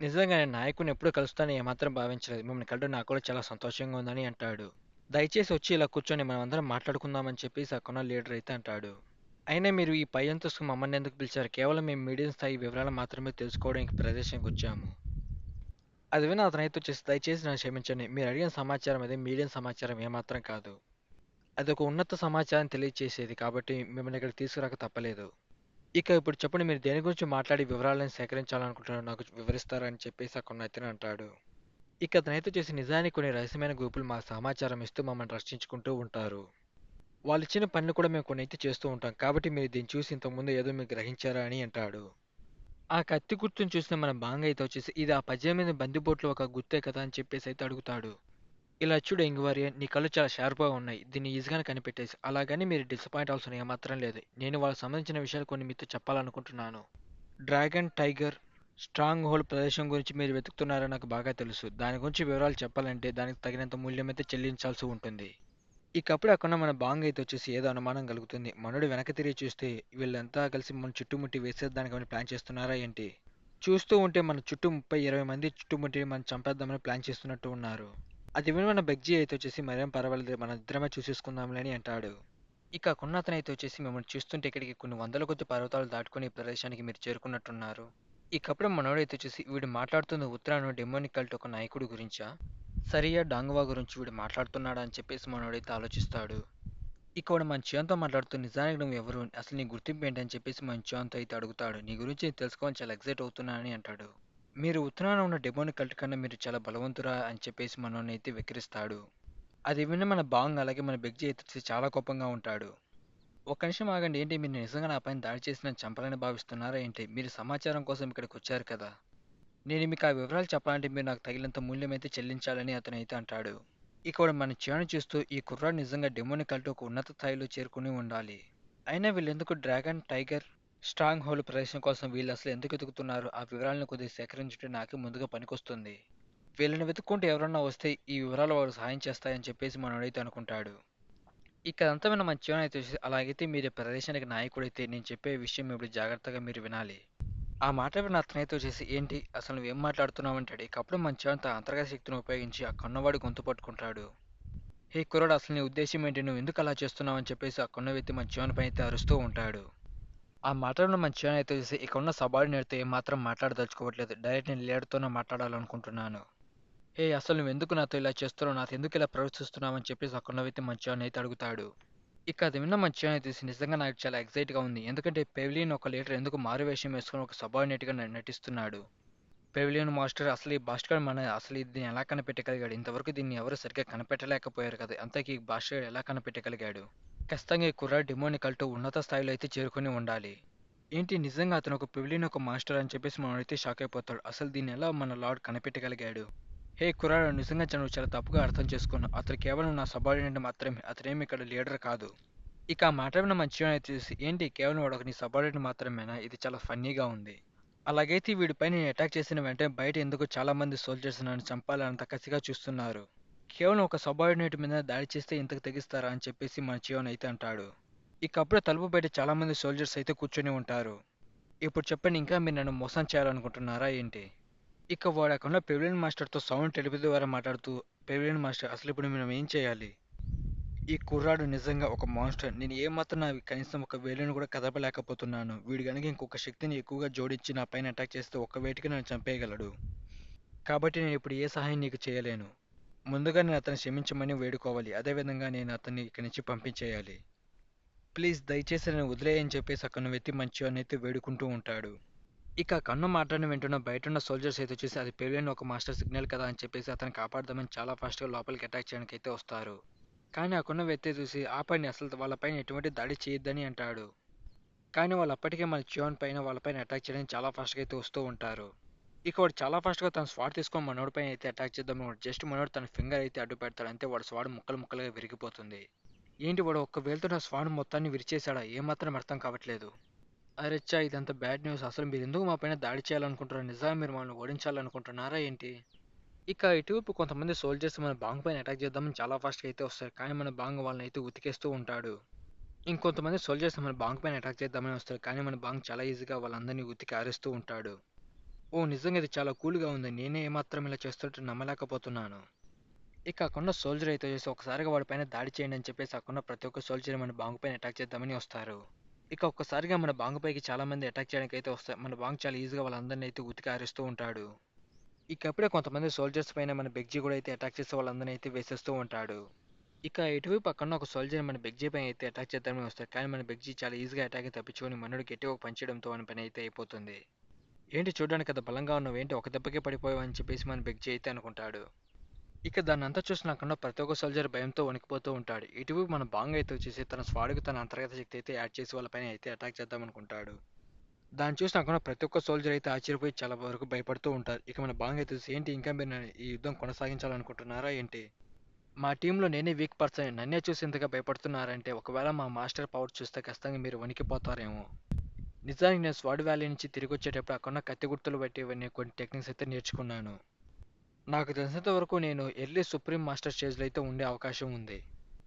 నిజంగా నేను నాయకుడిని ఎప్పుడు కలుస్తానని ఏమాత్రం భావించలేదు. మిమ్మల్ని కలవడం నాకు కూడా చాలా సంతోషంగా ఉందని అంటాడు. దయచేసి వచ్చి ఇలా కూర్చొని మనం అందరం మాట్లాడుకుందామని చెప్పేసి అక్కడున్న లీడర్ అయితే అంటాడు. అయినా మీరు ఈ పై అంతస్తుకు మమ్మల్ని ఎందుకు పిలిచారు? కేవలం మేము మీడియం స్థాయి వివరాలు మాత్రమే తెలుసుకోవడానికి ప్రదేశానికి వచ్చాము. అది విని అతనైతే వచ్చేసి దయచేసి నన్ను క్షమించండి. మీరు అడిగిన సమాచారం అది మీడియం సమాచారం ఏమాత్రం కాదు. అదొక ఉన్నత సమాచారం తెలియచేసేది కాబట్టి మిమ్మల్ని ఇక్కడికి తీసుకురాక తప్పలేదు. ఇక ఇప్పుడు చెప్పండి మీరు దేని గురించి మాట్లాడి వివరాలను సేకరించాలనుకుంటున్నారో నాకు వివరిస్తారా అని చెప్పేసి అక్కడ అతను అంటాడు. ఇక అతనైతే వచ్చేసి నిజానికి కొన్ని రహస్యమైన గ్రూపులు మాకు సమాచారం ఇస్తూ మమ్మల్ని రక్షించుకుంటూ ఉంటారు. వాళ్ళు ఇచ్చిన పనులు కూడా మేము కొన్ని అయితే చేస్తూ ఉంటాం. కాబట్టి మీరు దీన్ని చూసి ఇంతకుముందు ఏదో మీరు గ్రహించారా అని అంటాడు. ఆ కత్తి గుర్తుని చూసిన మన బాంగ్ అయితే వచ్చేసి ఇది ఆ 18 బందిపోట్లు ఒక గుర్తే కదా అని చెప్పేసి అయితే అడుగుతాడు. ఇలా చూడు ఇంగ్వారియన్ నీ కళ్ళు చాలా షార్ప్‌గా ఉన్నాయి. దీన్ని ఈజీగానే కనిపెట్టేసి అలాగని మీరు డిసప్పాయింట్ అవ్వాల్సిన ఏమాత్రం లేదు. నేను వాళ్ళకి సంబంధించిన విషయాలు కొన్ని మీతో చెప్పాలనుకుంటున్నాను. డ్రాగన్ టైగర్ స్ట్రాంగ్ హోల్డ్ ప్రదేశం గురించి మీరు వెతుకుతున్నారని నాకు బాగా తెలుసు. దాని గురించి వివరాలు చెప్పాలంటే దానికి తగినంత మూల్యమైతే చెల్లించాల్సి ఉంటుంది. ఇకప్పుడు అక్కడున్న మన బాంగ్ అయితే వచ్చేసి ఏదో అనుమానం కలుగుతుంది. మనోడు వెనక్కి తిరిగి చూస్తే వీళ్ళంతా కలిసి మన చుట్టుముట్టి వేసేద్దానికి ఏమైనా ప్లాన్ చేస్తున్నారా ఏంటి? చూస్తూ ఉంటే మన చుట్టూ 30, 20 మంది చుట్టుముట్టి మనం చంపేద్దామని ప్లాన్ చేస్తున్నట్టు ఉన్నారు. అది విని మన బెగ్జీ అయితే వచ్చేసి మరేం పర్వాలేదు మన ఇద్దరమే చూసేసుకుందాంలే అని అంటాడు. ఇక కొన్న అతనైతే వచ్చేసి మిమ్మల్ని చూస్తుంటే ఇక్కడికి కొన్ని వందల కొద్ది పర్వతాలు దాటుకొని ఈ ప్రదేశానికి మీరు చేరుకున్నట్టున్నారు. ఇకప్పుడు మనోడైతే వచ్చేసి వీడు మాట్లాడుతున్న ఉత్తరాను డెమోనిక్ కల్ట్ ఒక నాయకుడి గురించా? సరియా డాంగ్వా గురించి వీడు మాట్లాడుతున్నాడా అని చెప్పేసి మనోడైతే ఆలోచిస్తాడు. ఇక వాడు మన చియాన్‌తో మాట్లాడుతూ నిజానికి నువ్వెవరు? అసలు నీ గుర్తింపు ఏంటి? అని చెప్పేసి మన చియాన్‌తో అయితే అడుగుతాడు. నీ గురించి తెలుసుకోవాలని చాలా ఎక్సైట్ అవుతున్నానని అంటాడు. మీరు ఉత్తరాన ఉన్న డెమోనిక్ కల్ట్ కన్నా మీరు చాలా బలవంతురా అని చెప్పేసి మనోన్నయితే వెక్కిరిస్తాడు. అది విని మన బాంగ్ అలాగే మన బెగ్జీ అయితే చాలా కోపంగా ఉంటాడు. ఒక్క నిమిషం ఆగండి. ఏంటి మీరు నిజంగా నా పైన దాడి చేసి నన్ను చంపాలని భావిస్తున్నారా ఏంటి? మీరు సమాచారం కోసం ఇక్కడికొచ్చారు కదా! నేను మీకు ఆ వివరాలు చెప్పాలంటే మీరు నాకు తగినంత మూల్యమైతే చెల్లించాలని అతనైతే అంటాడు. ఇక వాడు మన చియాను చూస్తూ ఈ కుర్రాడు నిజంగా డెమోనిక్ కల్ట్ ఒక ఉన్నత స్థాయిలో చేరుకుని ఉండాలి. అయినా వీళ్ళెందుకు డ్రాగన్, టైగర్, స్ట్రాంగ్ హోల్డ్ ప్రదేశం కోసం వీళ్ళు అసలు ఎందుకు వెతుకుతున్నారు? ఆ వివరాలను కొద్దిగా సేకరించుంటే నాకే ముందుగా పనికొస్తుంది. వీళ్ళని వెతుక్కుంటూ ఎవరన్నా వస్తే ఈ వివరాలు వారు సహాయం చేస్తాయని చెప్పేసి మనోడైతే అనుకుంటాడు. ఇక అదంతా విన్న మన చియాన్ అయితే చూసి అలాగైతే మీరు ఈ ప్రదేశానికి నాయకుడైతే నేను చెప్పే విషయం ఇప్పుడు జాగ్రత్తగా మీరు వినాలి. ఆ మాట విన్న అతనైతే వచ్చేసి ఏంటి అసలు నువ్వేం మాట్లాడుతున్నావు అంటాడు. ఇక అప్పుడు మన చియాన్ తన అంతర్గత శక్తిని ఉపయోగించి ఆ కన్నవాడి గొంతు పట్టుకుంటాడు. హే కుర్రాడు అసలు నీ ఉద్దేశం ఏంటి? నువ్వు ఎందుకు అలా చేస్తున్నావు అని చెప్పేసి ఆ కొన్న వ్యక్తి మన చియాన్ పైన అయితే అరుస్తూ ఉంటాడు. ఆ మాటలను మన చియాన్ అయితే చూసి ఇక ఉన్న సబార్డినేట్‌తో ఏమాత్రం మాట్లాడదలుచుకోవట్లేదు. డైరెక్ట్ నేను లీడర్‌తోనే మాట్లాడాలనుకుంటున్నాను. హే అసలు నువ్వెందుకు నాతో ఇలా చేస్తున్నావు? నాతో ఎందుకు ఇలా ప్రవర్తిస్తున్నావు? అని చెప్పేసి ఆ కొన్న వ్యక్తి మన చియాన్ అయితే అడుగుతాడు. ఇక అది విన్న మన చియాన్ అయితే చూసి నిజంగా నాకు చాలా ఎక్సైట్‌గా ఉంది. ఎందుకంటే పెవిలియన్ ఒక లీడర్ ఎందుకు మారువేషం వేసుకొని ఒక సబార్డినేట్‌గా నటిస్తున్నాడు. పెవిలియన్ మాస్టర్ అసలు ఈ బాస్టర్ అసలు దీన్ని ఎలా కనిపెట్టగలిగాడు? ఇంతవరకు దీన్ని ఎవరు సరిగ్గా కనిపెట్టలేకపోయారు కదా! అంతకీ ఈ బాస్టర్ ఎలా కనిపెట్టగలిగాడు? ఖచ్చితంగా ఈ కుర్రాడు డెమోనికల్‌తో ఉన్నత స్థాయిలో అయితే చేరుకొని ఉండాలి. ఏంటి నిజంగా అతను ఒక పెవిలియన్ ఒక మాస్టర్ అని చెప్పేసి మనోడైతే షాక్ అయిపోతాడు. అసలు దీన్ని ఎలా మన లార్డ్ కనిపెట్టగలిగాడు? హే కుర్రాడు నిజంగా నువ్వు చాలా తప్పుగా అర్థం చేసుకున్నావు. అతను కేవలం నా సబార్డినేట్ మాత్రమే. అతనేమి ఇక్కడ లీడర్ కాదు. ఇక ఆ మాట విన్న మన చియాన్ అయితే చూసి ఏంటి కేవలం వాడు ఒక నీ సబార్డినేట్ మాత్రమేనా? ఇది చాలా ఫన్నీగా ఉంది. అలాగైతే వీడిపై నేను అటాక్ చేసిన వెంటనే బయట ఎందుకు చాలా మంది సోల్జర్స్ నన్ను చంపాలని అంత కసిగా చూస్తున్నారు. కేవలం ఒక సబార్డినేట్ మీద దాడి చేస్తే ఇంతకు తెగిస్తారా అని చెప్పేసి మన చియోన్ అయితే అంటాడు. ఇక అప్పుడే తలుపు బయట చాలా మంది సోల్జర్స్ అయితే కూర్చొని ఉంటారు. ఇప్పుడు చెప్పండి ఇంకా మీరు నన్ను మోసం చేయాలనుకుంటున్నారా ఏంటి? ఇక వాడు అక్కడ పెవిలియన్ మాస్టర్తో సౌండ్ టెలిపతి ద్వారా మాట్లాడుతూ పెవిలియన్ మాస్టర్ అసలు ఇప్పుడు మనం ఏం చేయాలి? ఈ కుర్రాడు నిజంగా ఒక మాన్స్టర్. నేను ఏమాత్రం కనీసం ఒక వేలుని కూడా కదపలేకపోతున్నాను. వీడు గనుక ఇంకొక శక్తిని ఎక్కువగా జోడించి నా పైన అటాక్ చేస్తే ఒక్క వేటుకి నన్ను చంపేయగలడు. కాబట్టి నేను ఇప్పుడు ఏ సహాయం నీకు చేయలేను. ముందుగా నేను అతన్ని క్షమించమని వేడుకోవాలి. అదేవిధంగా నేను అతన్ని ఇక్కడి నుంచి పంపించేయాలి. ప్లీజ్ దయచేసి నన్ను వదిలేయని చెప్పేసి అక్కడ వ్యక్తి మంచివాడిని అయితే వేడుకుంటూ ఉంటాడు. ఇక కన్ను మాటలను వింటున్న బయటున్న సోల్జర్స్ అయితే చూసి అది పెవిలియన్ ఒక మాస్టర్ సిగ్నల్ కదా అని చెప్పేసి అతన్ని కాపాడదామని చాలా ఫాస్ట్‌గా లోపలికి అటాక్ చేయడానికి అయితే వస్తారు. కానీ అక్కడున్న వ్యక్తి చూసి ఆపండి అసలు వాళ్ళపైన ఎటువంటి దాడి చేయొద్దని అంటాడు. కానీ వాళ్ళు అప్పటికే మన చియాన్ పైన వాళ్ళపైన అటాక్ చేయడానికి చాలా ఫాస్ట్‌గా అయితే వస్తూ ఉంటారు. ఇక వాడు చాలా ఫాస్ట్‌గా తన స్వాడ్ తీసుకొని మనోడి పైన అయితే అటాక్ చేద్దామని వాడు జస్ట్ మనోడు తన ఫింగర్ అయితే అడ్డు పెడతాడు. అంతే వాడు స్వాడ్ ముక్కలు ముక్కలుగా విరిగిపోతుంది. ఏంటి వాడు ఒక్క వేలుతో నా స్వాడ్ మొత్తాన్ని విరిచేసాడా? ఏమాత్రం అర్థం కావట్లేదు. అరెచ్చా! ఇదంతా బ్యాడ్ న్యూస్. అసలు మీరెందుకు మా పైన దాడి చేయాలనుకుంటున్నారు? నిజంగా మీరు మనల్ని ఓడించాలనుకుంటున్నారా ఏంటి? ఇక ఇటువైపు కొంతమంది సోల్జర్స్ మన బాంగ్ పైన అటాక్ చేద్దామని చాలా ఫాస్ట్‌గా అయితే వస్తారు. కానీ మన బాంగ్ వాళ్ళని అయితే ఉతికేస్తూ ఉంటాడు. ఇంకొంతమంది సోల్జర్స్ మన బాంక్ పైన అటాక్ చేద్దామని వస్తారు. కానీ మన బాంక్ చాలా ఈజీగా వాళ్ళందరినీ ఉతికి ఆరేస్తూ ఉంటాడు. ఓహ్! నిజంగా ఇది చాలా కూల్‌గా ఉంది. నేనే ఏమాత్రం ఇలా చేస్తుంటే నమ్మలేకపోతున్నాను. ఇక అక్కడున్న సోల్జర్ అయితే చేసి ఒకసారిగా వాడి పైన దాడి చేయండి అని చెప్పేసి అక్కడున్న ప్రతి ఒక్క సోల్జర్ మన బాంక్ పైన అటాక్ చేద్దామని వస్తారు. ఇక ఒక్కసారిగా మన బాంక్ పైకి చాలా మంది అటాక్ చేయడానికి అయితే వస్తారు. మన బాంక్ చాలా ఈజీగా వాళ్ళందరినీ అయితే ఉతికి ఆరేస్తూ ఉంటాడు. ఇక అప్పుడే కొంతమంది సోల్జర్స్ పైన మన బెగ్జీ కూడా అయితే అటాక్ చేసి వాళ్ళందరినీ అయితే వేసేస్తూ ఉంటాడు. ఇక ఇటువైపు పక్కన ఒక సోల్జర్ మన బెగ్జీ పైన అయితే అటాక్ చేద్దామని వస్తాడు. కానీ మన బెగ్జీ చాలా ఈజీగా అటాక్ తప్పించుకొని మనోడు గట్టిగా ఒక పంచ్ చేయడంతో మన పని అయితే అయిపోతుంది. ఏంటి చూడడానికి అంత బలంగా ఉన్నావు ఏంటి ఒక దెబ్బకే పడిపోయావు అని చెప్పేసి మన బెగ్జీ అయితే అనుకుంటాడు. ఇక దాన్నంతా చూసినాకుండా ప్రతి ఒక్క సోల్జర్ భయంతో వణికిపోతూ ఉంటాడు. ఇటువైపు మన బాంగ్ అయితే వచ్చేసి తన స్వాడ్కి తన అంతర్గత శక్తి అయితే యాడ్ చేసి వాళ్ళపైన అయితే అటాక్ చేద్దాం అనుకుంటాడు. దాన్ని చూసినాకుండా ప్రతి ఒక్క సోల్జర్ అయితే ఆశ్చర్యపోయి చాలా వరకు భయపడుతూ ఉంటారు. ఇక మన బాంగ్ అయితే చూసి ఏంటి ఇంకా మీరు ఈ యుద్ధం కొనసాగించాలనుకుంటున్నారా ఏంటి? మా టీంలో నేనే వీక్ పర్సన్. నన్నే చూసి ఇంతగా భయపడుతున్నారంటే ఒకవేళ మా మాస్టర్ పవర్ చూస్తే ఖచ్చితంగా మీరు వణికిపోతారేమో. నిజానికి నేను స్వాడ్ వ్యాలీ నుంచి తిరిగొచ్చేటప్పుడు అక్కడున్న కత్తి గుర్తులు బట్టి ఇవన్నీ కొన్ని టెక్నిక్స్ అయితే నేర్చుకున్నాను. నాకు తెలిసినంత వరకు నేను ఎర్లీ సుప్రీం మాస్టర్ స్టేజ్‌లో అయితే ఉండే అవకాశం ఉంది.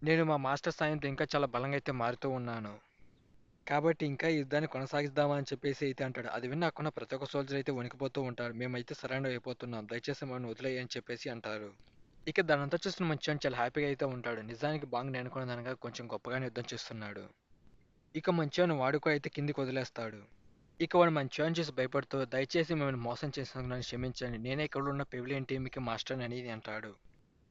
నేను మా మాస్టర్ సాయంతో ఇంకా చాలా బలంగా అయితే మారుతూ ఉన్నాను. కాబట్టి ఇంకా ఈ యుద్ధాన్ని కొనసాగిద్దామా అని చెప్పేసి అయితే అంటాడు. అది విని అక్కడున్న ప్రతి ఒక్క సోల్జర్ అయితే వణికిపోతూ ఉంటారు. మేమైతే సరెండర్ అయిపోతున్నాం. దయచేసి మమ్మల్ని వదిలేయ్ అని చెప్పేసి అంటారు. ఇక దానంతా చూసిన మంచోన్ చాలా హ్యాపీగా అయితే ఉంటాడు. నిజానికి బాంగ్ నేను అనుకున్న దానిగా కొంచెం గొప్పగానే యుద్ధం చేస్తున్నాడు. ఇక మంచోన్ వాడుకో అయితే కిందికి వదిలేస్తాడు. ఇక వాడు మంచోన్ చూసి భయపడుతూ దయచేసి మిమ్మల్ని మోసం చేసినందుకు నన్ను క్షమించండి. నేనే ఇక్కడ ఉన్న పెవిలియన్ టీమ్‌కి మాస్టర్‌ని అని అంటాడు.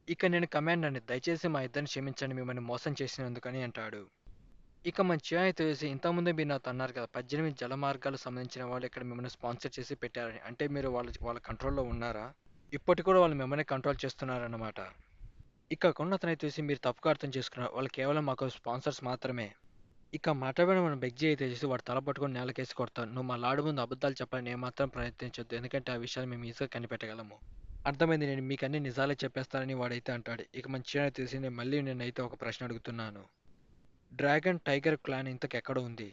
ఇక నేను కమాండర్ని, దయచేసి మా ఇద్దరిని క్షమించండి మిమ్మల్ని మోసం చేసినందుకని అంటాడు. ఇక మన చియా అయితే చూసి ఇంతకుముందే మీరు నాతో అన్నారు కదా 18 జల మార్గాలకు సంబంధించిన వాళ్ళు ఇక్కడ మిమ్మల్ని స్పాన్సర్ చేసి పెట్టారని. అంటే మీరు వాళ్ళ కంట్రోల్‌లో ఉన్నారా? ఇప్పటికి కూడా వాళ్ళు మిమ్మల్ని కంట్రోల్ చేస్తున్నారన్నమాట. ఇక అక్కడున్న అతనైతే చూసి మీరు తప్పుగా అర్థం చేసుకున్నారు. వాళ్ళు కేవలం మాకు స్పాన్సర్స్ మాత్రమే. ఇక మాట్లాడబడిన మన బెగ్జీ అయితే చేసి వాడు తల పట్టుకొని నేలకేసి కొడతాను. నువ్వు మా లాడు ముందు అబద్ధాలు చెప్పాలని ఏమాత్రం ప్రయత్నించొద్దు. ఎందుకంటే ఆ విషయాలు మేము ఈజీగా కనిపెట్టగలము. అర్థమైంది, నేను మీకు అన్ని నిజాలే చెప్పేస్తానని వాడైతే అంటాడు. ఇక మన చిన్న తెలిసి నేనైతే ఒక ప్రశ్న అడుగుతున్నాను. డ్రాగన్ టైగర్ క్లాన్ ఇంతకు ఎక్కడ ఉంది?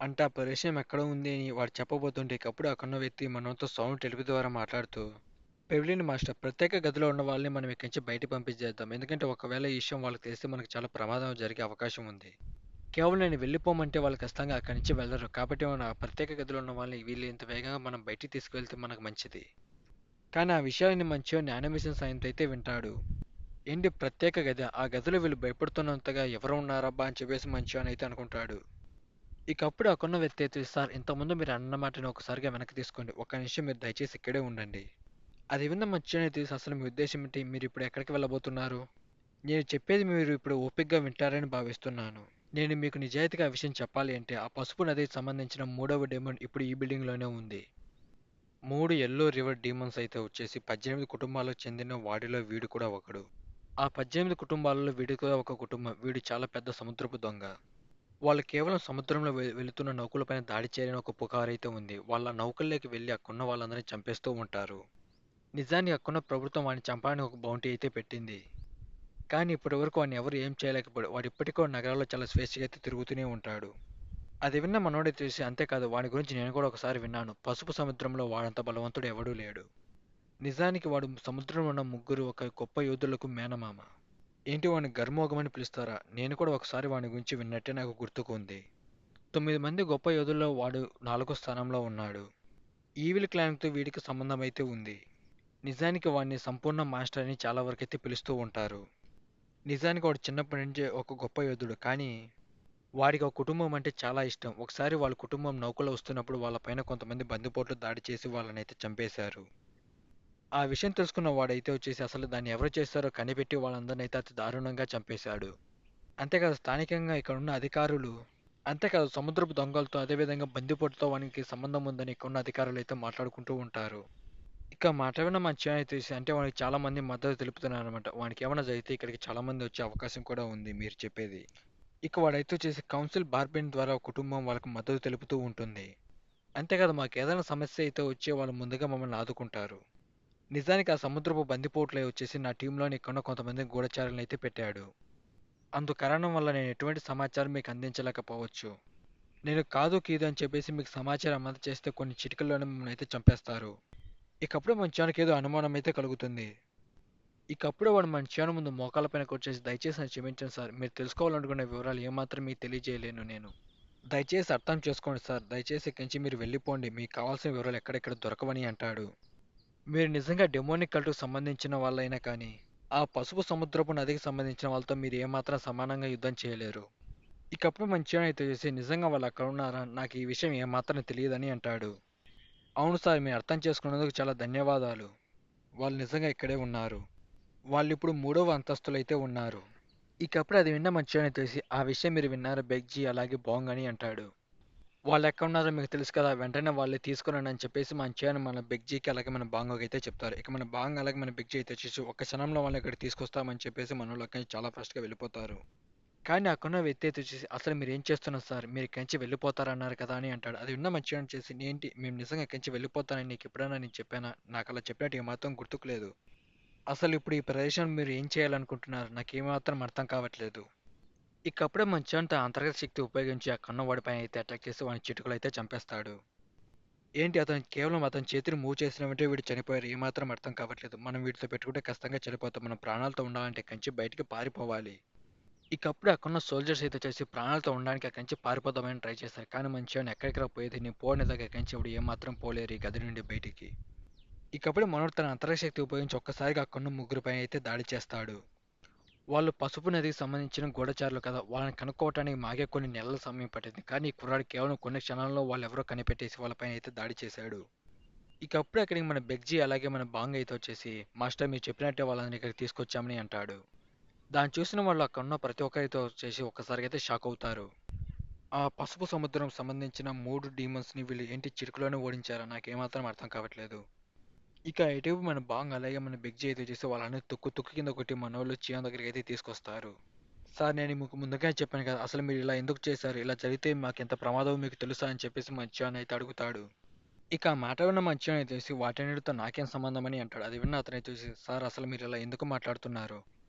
అంటే ఆ ప్రదేశం ఎక్కడ ఉంది అని వాడు చెప్పబోతుంటే ఇకప్పుడు అక్కడున్న వ్యక్తి మనతో సౌండ్ టెలిపి ద్వారా మాట్లాడుతూ పెవిలియన్ మాస్టర్, ప్రత్యేక గదిలో ఉన్న వాళ్ళని మనం ఇక్కడి నుంచి బయట పంపించేద్దాం. ఎందుకంటే ఒకవేళ ఈ విషయం వాళ్ళకి తెలిస్తే మనకు చాలా ప్రమాదం జరిగే అవకాశం ఉంది. కేవలం నేను వెళ్ళిపోమంటే వాళ్ళు ఖచ్చితంగా అక్కడి నుంచి వెళ్ళరు. కాబట్టి మన ప్రత్యేక గదిలో ఉన్న వాళ్ళని వీళ్ళు ఇంత వేగంగా మనం బయటికి తీసుకువెళ్తే మనకు మంచిది. కానీ ఆ విషయాన్ని మంచిగా యానిమేషన్ సాయంతో అయితే వింటాడు. ఏంటి ప్రత్యేక గది? ఆ గదిలో వీళ్ళు భయపడుతున్నంతగా ఎవరు ఉన్నారబ్బా అని చెప్పేసి మంచిగా అయితే అనుకుంటాడు. ఇక అప్పుడు అక్కడున్న వ్యక్తి అయితే, సార్ ఇంతకుముందు మీరు అన్న మాటని ఒకసారిగా వెనక్కి తీసుకోండి. ఒక్క నిమిషం మీరు దయచేసి ఇక్కడే ఉండండి. అది విన్న మంచిగా అయితే అసలు మీ ఉద్దేశం ఏంటి? మీరు ఇప్పుడు ఎక్కడికి వెళ్ళబోతున్నారు? నేను చెప్పేది మీరు ఇప్పుడు ఓపికగా వింటారని భావిస్తున్నాను. నేను మీకు నిజాయితీగా ఆ విషయం చెప్పాలి అంటే ఆ పసుపు నదికి సంబంధించిన మూడవ డెమన్ ఇప్పుడు ఈ బిల్డింగ్లోనే ఉంది. 3 యెల్లో రివర్ డీమన్స్ అయితే వచ్చేసి 18 కుటుంబాలకు చెందిన వాడిలో వీడు కూడా ఒకడు. ఆ 18 కుటుంబాలలో వీడి కూడా ఒక కుటుంబం. వీడు చాలా పెద్ద సముద్రపు దొంగ. వాళ్ళు కేవలం సముద్రంలో వెళుతున్న నౌకలపైన దాడి చేయాలని ఒక పుకారైతే ఉంది. వాళ్ళ నౌకల్లోకి వెళ్ళి అక్కడున్న వాళ్ళందరినీ చంపేస్తూ ఉంటారు. నిజానికి అక్కడున్న ప్రభుత్వం వాడిని చంపడానికి ఒక బౌంటీ అయితే పెట్టింది. కానీ ఇప్పటివరకు వాడిని ఎవరు ఏం చేయలేకపోయాడు. వాడు ఇప్పటికీ నగరాల్లో చాలా స్వేచ్ఛగా అయితే తిరుగుతూనే ఉంటాడు. అది విన్న మనోడే చూసి, అంతేకాదు వాడి గురించి నేను కూడా ఒకసారి విన్నాను. పసుపు సముద్రంలో వాడంత బలవంతుడు ఎవడూ లేడు. నిజానికి వాడు సముద్రంలో ఉన్న ముగ్గురు ఒక గొప్ప యోధులకు మేనమామ. ఏంటి వాడిని గర్మోగం అని పిలుస్తారా? నేను కూడా ఒకసారి వాడి గురించి విన్నట్టే నాకు గుర్తుకు ఉంది. 9 మంది గొప్ప యోధుల్లో వాడు 4వ స్థానంలో ఉన్నాడు. ఈవిల్ క్లాన్తో వీడికి సంబంధం అయితే ఉంది. నిజానికి వాడిని సంపూర్ణ మాస్టర్ అని చాలా వరకైతే పిలుస్తూ ఉంటారు. నిజానికి వాడు చిన్నప్పటి నుంచే ఒక గొప్ప యోధుడు. కానీ వాడికి ఒక కుటుంబం అంటే చాలా ఇష్టం. ఒకసారి వాళ్ళ కుటుంబం నౌకలో వస్తున్నప్పుడు వాళ్ళ పైన కొంతమంది బందిపోట్లు దాడి చేసి వాళ్ళనైతే చంపేశారు. ఆ విషయం తెలుసుకున్న వాడైతే వచ్చేసి అసలు దాన్ని ఎవరు చేశారో కనిపెట్టి వాళ్ళందరినీ అయితే అతి దారుణంగా చంపేశాడు. అంతేకాదు స్థానికంగా ఇక్కడున్న అధికారులు, అంతేకాదు సముద్రపు దొంగలతో అదేవిధంగా బందిపోటుతో వానికి సంబంధం ఉందని ఇక్కడున్న అధికారులు అయితే మాట్లాడుకుంటూ ఉంటారు. ఇక మాట విన్న మంచి అయితే అంటే వానికి చాలా మంది మద్దతు తెలుపుతున్నారు అనమాట. వానికి ఏమైనా జరిగితే ఇక్కడికి చాలా మంది వచ్చే అవకాశం కూడా ఉంది మీరు చెప్పేది. ఇక వాడైతే వచ్చేసి కౌన్సిల్ బార్బెన్ ద్వారా కుటుంబం వాళ్ళకి మద్దతు తెలుపుతూ ఉంటుంది. అంతేకాదు మాకు ఏదైనా సమస్య అయితే వచ్చి వాళ్ళు ముందుగా మమ్మల్ని ఆదుకుంటారు. నిజానికి ఆ సముద్రపు బందిపోట్లే వచ్చేసి నా టీంలోని ఇక్కడ కొంతమంది గూఢచారులను అయితే పెట్టాడు. అందు కారణం వల్ల నేను ఎటువంటి సమాచారం మీకు అందించలేకపోవచ్చు. నేను కాదు కీదు అని చెప్పేసి మీకు సమాచారం అందజేస్తే కొన్ని చిటికల్లోనే మిమ్మల్ని అయితే చంపేస్తారు. ఇకప్పుడు మంచానికి ఏదో అనుమానం అయితే కలుగుతుంది. ఇకప్పుడు వాడు మన చేను ముందు మోకాళ్ళ పైన కూర్చేసి, దయచేసి నన్ను క్షమించండి సార్. మీరు తెలుసుకోవాలనుకునే వివరాలు ఏమాత్రం మీకు తెలియజేయలేను నేను. దయచేసి అర్థం చేసుకోండి సార్. దయచేసి ఇక్కడి నుంచి మీరు వెళ్ళిపోండి. మీకు కావాల్సిన వివరాలు ఎక్కడెక్కడ దొరకవని అంటాడు. మీరు నిజంగా డెమోనిక్ కల్ట్‌కు సంబంధించిన వాళ్ళైనా కానీ, ఆ పసుపు సముద్రపు నదికి సంబంధించిన వాళ్ళతో మీరు ఏమాత్రం సమానంగా యుద్ధం చేయలేరు. ఇకప్పుడు మంచిగా అయితే చేసి, నిజంగా వాళ్ళు అక్కడ ఉన్నారా? నాకు ఈ విషయం ఏమాత్రం తెలియదని అంటాడు. అవును సార్, మీరు అర్థం చేసుకున్నందుకు చాలా ధన్యవాదాలు. వాళ్ళు నిజంగా ఇక్కడే ఉన్నారు. వాళ్ళిప్పుడు 3వ అంతస్తులో అయితే ఉన్నారు. ఇకప్పుడు అది విన్న మంచిగానే తెలిసి, ఆ విషయం మీరు విన్నారా బెగ్జీ అలాగే బాంగ్ అని అంటాడు. వాళ్ళు ఎక్కడ ఉన్నారో మీకు తెలుసు కదా, వెంటనే వాళ్ళే తీసుకురండి అని చెప్పేసి మంచిగానే మన బెగ్జీకి అలాగే మన బాంగోకి అయితే చెప్తారు. ఇక మన బాంగ్ అలాగే మన బెగ్జీ అయితే వచ్చేసి ఒక్క క్షణంలో వాళ్ళని ఇక్కడ తీసుకొస్తామని చెప్పేసి మన వాళ్ళు అక్కడి నుంచి చాలా ఫాస్ట్గా వెళ్ళిపోతారు. కానీ అక్కడున్న వ్యక్తి అయితే వచ్చేసి, అసలు మీరు ఏం చేస్తున్నారు సార్? మీరు ఇక్కడి నుంచి వెళ్ళిపోతారన్నారు కదా అని అంటాడు. అది విన్న మంచిగా చేసి, ఏంటి మేము నిజంగా ఇక్కడి నుంచి వెళ్ళిపోతానని నీకు ఎప్పుడైనా నేను చెప్పానా? నాకు అలా చెప్పినట్టు ఏమాత్రం గుర్తుకు లేదు. అసలు ఇప్పుడు ఈ ప్రదేశం మీరు ఏం చేయాలనుకుంటున్నారు? నాకేమాత్రం అర్థం కావట్లేదు. ఇకప్పుడే మంచాన్ తన అంతర్గత శక్తి ఉపయోగించి ఆ కన్నవాడి పైన అయితే అటాక్ చేసి వాని చిటికలో అయితే చంపేస్తాడు. ఏంటి అతను కేవలం అతని చేతిని మూవ్ చేసిన వెంటనే వీడు చనిపోయారు. ఏమాత్రం అర్థం కావట్లేదు. మనం వీటితో పెట్టుకుంటే ఖచ్చితంగా చనిపోతాం. మనం ప్రాణాలతో ఉండాలంటే ఇక్కడి నుంచి బయటికి పారిపోవాలి. ఇకప్పుడు అక్కడున్న సోల్జర్స్ అయితే చేసి ప్రాణాలతో ఉండడానికి అక్కడి నుంచి పారిపోదామని ట్రై చేస్తారు. కానీ మంచిగా ఎక్కడికి పోయేది, నేను పోనేదాకా ఇక్కడి నుంచి ఇప్పుడు ఏమాత్రం పోలేరు ఈ గది నుండి బయటికి. ఇకప్పుడు మనోడు తన అంతర్గత శక్తి ఉపయోగించి ఒక్కసారిగా అక్కడున్న ముగ్గురిపై అయితే దాడి చేస్తాడు. వాళ్ళు పసుపు నదికి సంబంధించిన గూఢచారులు కదా! వాళ్ళని కనుక్కోవటానికి మాకే కొన్ని నెలల సమయం పట్టింది. కానీ ఈ కుర్రాడు కేవలం కొన్ని క్షణాల్లో వాళ్ళెవరో కనిపెట్టేసి వాళ్ళపైన అయితే దాడి చేశాడు. ఇక అప్పుడే అక్కడికి మన బెగ్జీ అలాగే మన బాంగ్ అయితే వచ్చేసి మాస్టర్ మీరు చెప్పినట్టే వాళ్ళని ఇక్కడికి తీసుకొచ్చామని అంటాడు. దాన్ని చూసిన వాళ్ళు అక్కడ ఉన్న ప్రతి ఒక్కరితో వచ్చేసి ఒక్కసారిగా అయితే షాక్ అవుతారు. ఆ పసుపు సముద్రం సంబంధించిన 3 డీమన్స్‌ని వీళ్ళు ఏంటి చిటికలోనే ఓడించారా? నాకేమాత్రం అర్థం కావట్లేదు. ఇక ఇటువైపు మన బాంగ్ అలాగే మన బిగ్ జీ అయితే చేసి వాళ్ళని తుక్కు తుక్కు కింద కొట్టి మనోళ్ళు చియాన్ దగ్గరికి అయితే తీసుకొస్తారు. సార్ నేను మీకు ముందుగానే చెప్పాను కదా! అసలు మీరు ఇలా ఎందుకు చేశారు? ఇలా జరిగితే మాకెంత ప్రమాదమో మీకు తెలుసా? అని చెప్పేసి మన చియాన్ అయితే అడుగుతాడు. ఇక ఆ మాట విన్న మన చియాన్ అయితే చూసి వాటన్నిటితో నాకేం సంబంధం అని అంటాడు. అది విన్న అతనైతే చూసి సార్ అసలు మీరు ఇలా ఎందుకు మాట్లాడుతున్నారు?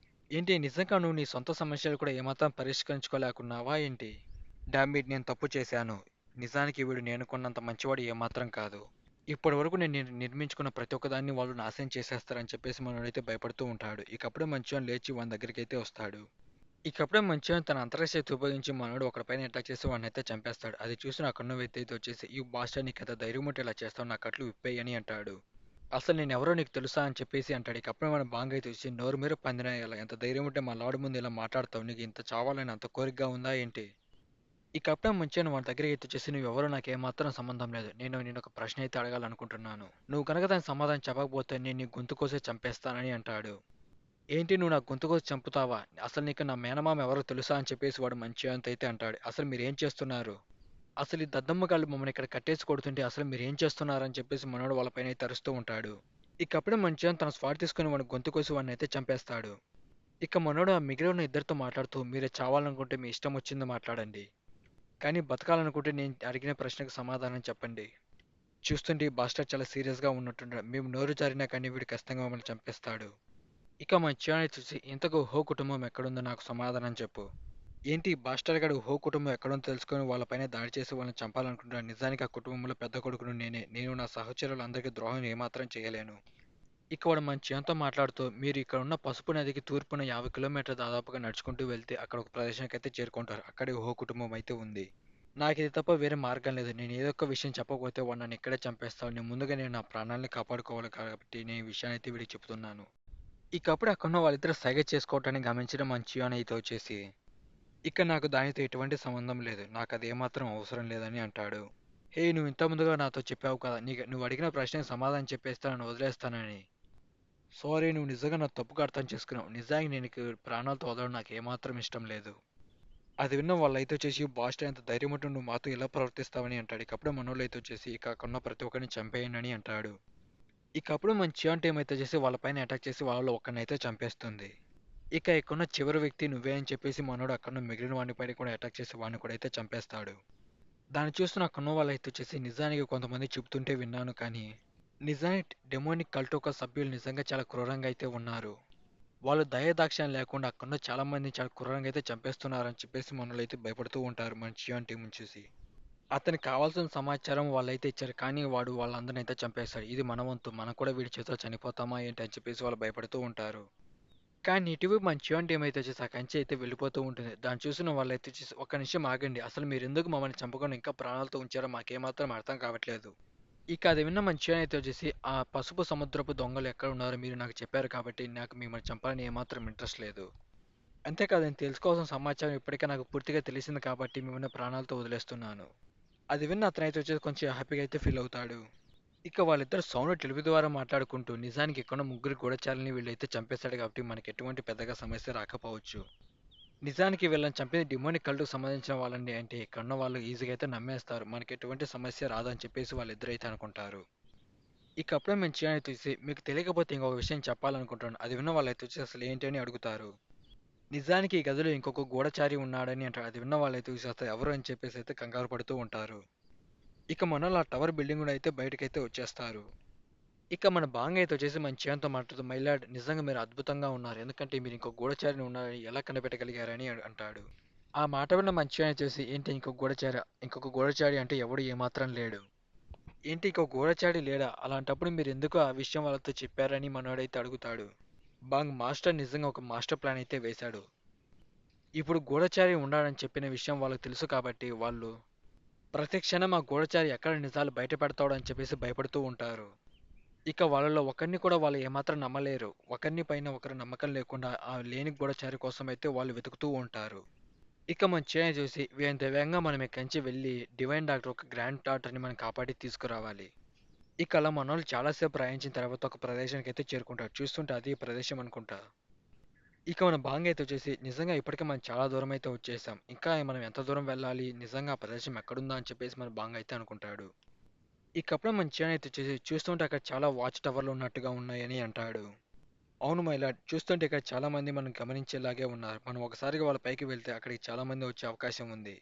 ఏంటి నిజంగా నువ్వు నీ సొంత సమస్యలు కూడా ఏమాత్రం పరిష్కరించుకోలేకున్నావా ఏంటి? డామిట్ నేను తప్పు చేశాను. నిజానికి వీడు నేను కొన్నంత మంచివాడు ఏమాత్రం కాదు. ఇప్పటివరకు నేను నిర్మించుకున్న ప్రతి ఒక్కదాన్ని వాళ్ళు నాశనం చేసేస్తారని చెప్పేసి మనోడైతే భయపడుతూ ఉంటాడు. ఇకప్పుడే మంచివాడు లేచి వాని దగ్గరికైతే వస్తాడు. ఇకప్పుడే మంచివాడు తన అంతర్శక్తి ఉపయోగించి మనోడు ఒకడిపైన అటాక్ చేసి వాడినైతే చంపేస్తాడు. అది చూసిన అక్కడున్న వ్యక్తి అయితే వచ్చేసి ఈ బాస్టర్ నీకు ఎంత ధైర్యం ఉంటే ఇలా చేస్తావు నా కట్లు విప్పేయి అని అంటాడు. అసలు నేను ఎవరో నీకు తెలుసా అని చెప్పేసి అంటాడు. ఇకప్పుడే మన బాంగ్ అయితే వచ్చి నోరు మీరు పందిరేయాలి ఎంత ధైర్యం ఉంటే మా లార్డ్ ముందు ఇలా మాట్లాడతావు నీకు ఇంత చావాలని అంత కోరికగా ఉందా ఏంటి? ఈ కెప్టెన్ ముంచాను వాడి దగ్గరికి అయితే వచ్చేసి నువ్వెవరో నాకేమాత్రం సంబంధం లేదు. నేను ఒక ప్రశ్న అయితే అడగాలనుకుంటున్నాను. నువ్వు కనుక దానికి సమాధానం చెప్పకపోతే నేను నీ గొంతు కోసి చంపేస్తానని అంటాడు. ఏంటి నువ్వు నా గొంతు కోసి చంపుతావా? అసలు నీకు నా మేనమామ ఎవరో తెలుసా అని చెప్పేసి వాడు మంచిగా అయితే అంటాడు. అసలు మీరేం చేస్తున్నారు? అసలు ఈ దద్దమ్మ గాళ్ళు మమ్మల్ని ఇక్కడ కట్టేసి కొడుతుంటే అసలు మీరేం చేస్తున్నారని చెప్పేసి మనోడు వాళ్ళపైన అయితే అరుస్తూ ఉంటాడు. ఇకప్పుడే మంచిగా తన స్వాట్ తీసుకుని వాడిని గొంతు కోసి వాడిని అయితే చంపేస్తాడు. ఇక మనోడు ఆ మిగిలి ఉన్న ఇద్దరితో మాట్లాడుతూ మీరే చావాలనుకుంటే మీ ఇష్టం వచ్చింది మాట్లాడండి. కానీ బతకాలనుకుంటే నేను అడిగిన ప్రశ్నకు సమాధానం చెప్పండి. చూస్తుంటే ఈ బాస్టర్ చాలా సీరియస్‌గా ఉన్నట్టున్నాడు. మేము నోరు జారినా కానీ వీడు ఖచ్చితంగా మమ్మల్ని చంపేస్తాడు. ఇక మా చియాని చూసి ఇంతకు హో కుటుంబం ఎక్కడుందో నాకు సమాధానం చెప్పు. ఏంటి ఈ బాస్టర్ గాడు హో కుటుంబం ఎక్కడుందో తెలుసుకొని వాళ్ళపైన దాడి చేసి వాళ్ళని చంపాలనుకుంటున్నాడు. నిజానికి ఆ కుటుంబంలో పెద్ద కొడుకును నేనే. నేను నా సహచరులందరికీ ద్రోహం ఏమాత్రం చేయలేను. ఇక వాడు మన చియాన్‌తో మాట్లాడుతూ మీరు ఇక్కడ ఉన్న పసుపు నదికి తూర్పున 50 కిలోమీటర్లు దాదాపుగా నడుచుకుంటూ వెళ్తే అక్కడ ఒక ప్రదేశానికైతే చేరుకుంటారు. అక్కడే హో కుటుంబం అయితే ఉంది. నాకిది తప్ప వేరే మార్గం లేదు. నేను ఏదో ఒక విషయం చెప్పకపోతే వాడు నన్ను ఇక్కడే చంపేస్తాడు. నేను నా ప్రాణాల్ని కాపాడుకోవాలి కాబట్టి నేను ఈ విషయాన్ని అయితే వీడికి చెప్తున్నాను. ఇకప్పుడు అక్కడున్న వాళ్ళిద్దరూ సైగ చేసుకోవటాన్ని గమనించిన మన చియాన్ అయితే వచ్చేసి ఇక నాకు దానితో ఎటువంటి సంబంధం లేదు. నాకది ఏమాత్రం అవసరం లేదని అంటాడు. హే నువ్వు ఇంత ముందుగా నాతో చెప్పావు కదా నువ్వు అడిగిన ప్రశ్నకి సమాధానం చెప్పేస్తే నన్ను వదిలేస్తానని. సారీ నువ్వు నిజంగా నా తప్పుగా అర్థం చేసుకున్నావు. నిజానికి నేను నీకు ప్రాణాలతో వదలడం నాకు ఏమాత్రం ఇష్టం లేదు. అది విన్న వాళ్ళైతే వచ్చేసి బాస్టర్ ఎంత ధైర్యం ఉంటే నువ్వు మాతో ఇలా ప్రవర్తిస్తావని అంటాడు. ఇకప్పుడే మనోళ్ళు అయితే వచ్చేసి ఇక అక్కడున్న ప్రతి ఒక్కరిని చంపేయండి అని అంటాడు. ఇకప్పుడు మన చియాన్ టీం అయితే చేసి వాళ్ళపైన అటాక్ చేసి వాళ్ళలో ఒక్కరినైతే చంపేస్తుంది. ఇక ఇక్కడున్న చివరి వ్యక్తి నువ్వే అని చెప్పేసి మనోడు అక్కడున్న మిగిలిన వాడిని పైన కూడా అటాక్ చేసి వాడిని కూడా అయితే చంపేస్తాడు. దాన్ని చూస్తున్న అక్కడున్న వాళ్ళు అయితే వచ్చేసి నిజానికి కొంతమంది చెబుతుంటే విన్నాను కానీ నిజానికి డెమోనిక్ కల్ట్ ఒక సభ్యులు నిజంగా చాలా క్రూరంగా అయితే ఉన్నారు. వాళ్ళు దయాదాక్షిణ్యం లేకుండా అక్కడున్న చాలా మందిని చాలా క్రూరంగా అయితే చంపేస్తున్నారని చెప్పేసి మనోళ్ళైతే భయపడుతూ ఉంటారు మన చియాన్ టీంని చూసి. అతనికి కావాల్సిన సమాచారం వాళ్ళైతే ఇచ్చారు కానీ వాడు వాళ్ళందరిని అయితే చంపేస్తాడు. ఇది మన వంతు మనం కూడా వీడి చేతిలో చనిపోతామా ఏంటి అని చెప్పేసి వాళ్ళు భయపడుతూ ఉంటారు. కానీ ఇటువైపు మన చియాన్ టీం అయితే వచ్చేసి ఆ కంచె అయితే వెళ్ళిపోతూ ఉంటుంది. దాన్ని చూసిన వాళ్ళైతే వచ్చేసి ఒక్క నిమిషం ఆగండి. అసలు మీరు ఎందుకు మమ్మల్ని చంపకుండా ఇంకా ప్రాణాలతో ఉంచారో మాకేమాత్రం అర్థం కావట్లేదు. ఇక అది విన్న మన చియాన్ అయితే వచ్చేసి ఆ పసుపు సముద్రపు దొంగలు ఎక్కడ ఉన్నారో మీరు నాకు చెప్పారు కాబట్టి నాకు మిమ్మల్ని చంపాలని ఏమాత్రం ఇంట్రెస్ట్ లేదు. అంతేకాదు నేను తెలుసుకోవాల్సిన సమాచారం ఇప్పటికే నాకు పూర్తిగా తెలిసింది కాబట్టి మిమ్మల్ని ప్రాణాలతో వదిలేస్తున్నాను. అది విన్న అతనైతే వచ్చేసి కొంచెం హ్యాపీగా అయితే ఫీల్ అవుతాడు. ఇక వాళ్ళిద్దరు సౌండ్ టెలివి ద్వారా మాట్లాడుకుంటూ నిజానికి ఇక్కడ ముగ్గురు గూఢచారులని వీళ్ళైతే చంపేశాడు కాబట్టి మనకి ఎటువంటి పెద్దగా సమస్య రాకపోవచ్చు. నిజానికి వీళ్ళని చంపేది డిమోనిక్ కల్ట్‌కు సంబంధించిన వాళ్ళండి అంటే ఇక్కడున్న వాళ్ళు ఈజీగా అయితే నమ్మేస్తారు. మనకి ఎటువంటి సమస్య రాదని చెప్పేసి వాళ్ళిద్దరైతే అనుకుంటారు. ఇక అప్పుడే మేము చియాని చూసి మీకు తెలియకపోతే ఇంకొక విషయం చెప్పాలనుకుంటున్నాను. అది విన్న వాళ్ళైతే వచ్చి అసలు ఏంటి అని అడుగుతారు. నిజానికి ఈ గదిలో ఇంకొక గూఢచారి ఉన్నాడని అంటాడు. అది విన్న వాళ్ళైతే చూసి అసలు ఎవరు అని చెప్పేసి అయితే కంగారు పడుతూ ఉంటారు. ఇక మనోళ్ళు ఆ టవర్ బిల్డింగ్ నుండి అయితే బయటకైతే వచ్చేస్తారు. ఇక మన బాంగ్ అయితే వచ్చేసి మన చియాన్‌తో మాట్లాడుతూ మై లార్డ్ నిజంగా మీరు అద్భుతంగా ఉన్నారు. ఎందుకంటే మీరు ఇంకో గూఢచారిని ఉన్నారని ఎలా కనిపెట్టగలిగారని అంటాడు. ఆ మాట విన్న మన చియాన్ వచ్చేసి ఏంటి ఇంకొక గూఢచారి అంటే ఎవడు ఏమాత్రం లేడు. ఏంటి ఇంకో గూఢచారి లేడా? అలాంటప్పుడు మీరు ఎందుకు ఆ విషయం వాళ్ళతో చెప్పారని మనోడైతే అడుగుతాడు. బాంగ్ మాస్టర్ నిజంగా ఒక మాస్టర్ ప్లాన్ అయితే వేశాడు. ఇప్పుడు గూఢచారి ఉన్నాడని చెప్పిన విషయం వాళ్ళకి తెలుసు కాబట్టి వాళ్ళు ప్రతి క్షణం ఆ గూఢచారి ఎక్కడ నిజాలు బయట పెడతాడో అని చెప్పేసి భయపడుతూ ఉంటారు. ఇక వాళ్ళలో ఒకరిని కూడా వాళ్ళు ఏమాత్రం నమ్మలేరు. ఒకరిని పైన ఒకరు నమ్మకం లేకుండా ఆ లేని గూఢచారి కోసం అయితే వాళ్ళు వెతుకుతూ ఉంటారు. ఇక మన చేంజ్ చూసి వీళ్ళంత వేగంగా మనం ఇక్కడి నుంచి వెళ్ళి డివైన్ డాక్టర్ ఒక గ్రాండ్ డాక్టర్ని మనం కాపాడి తీసుకురావాలి. ఇక అలా మనోళ్ళు చాలా సేపు ప్రయాణించిన తర్వాత ఒక ప్రదేశానికైతే చేరుకుంటారు. చూస్తుంటే అది ప్రదేశం అనుకుంటా. ఇక మన బాంగ్ అయితే వచ్చేసి నిజంగా ఇప్పటికే మనం చాలా దూరం అయితే వచ్చేసాం. ఇంకా మనం ఎంత దూరం వెళ్ళాలి? నిజంగా ఆ ప్రదేశం ఎక్కడుందా అని చెప్పేసి మన బాంగ్ అయితే అనుకుంటాడు. ఇకప్పుడే మన చియాన్ అయితే వచ్చేసి చూస్తుంటే అక్కడ చాలా వాచ్ టవర్లు ఉన్నట్టుగా ఉన్నాయని అంటాడు. అవును మై లార్డ్. చూస్తుంటే ఇక్కడ చాలా మంది మనం గమనించేలాగే ఉన్నారు. మనం ఒకసారిగా వాళ్ళ పైకి వెళ్తే అక్కడికి చాలా మంది వచ్చే అవకాశం ఉంది.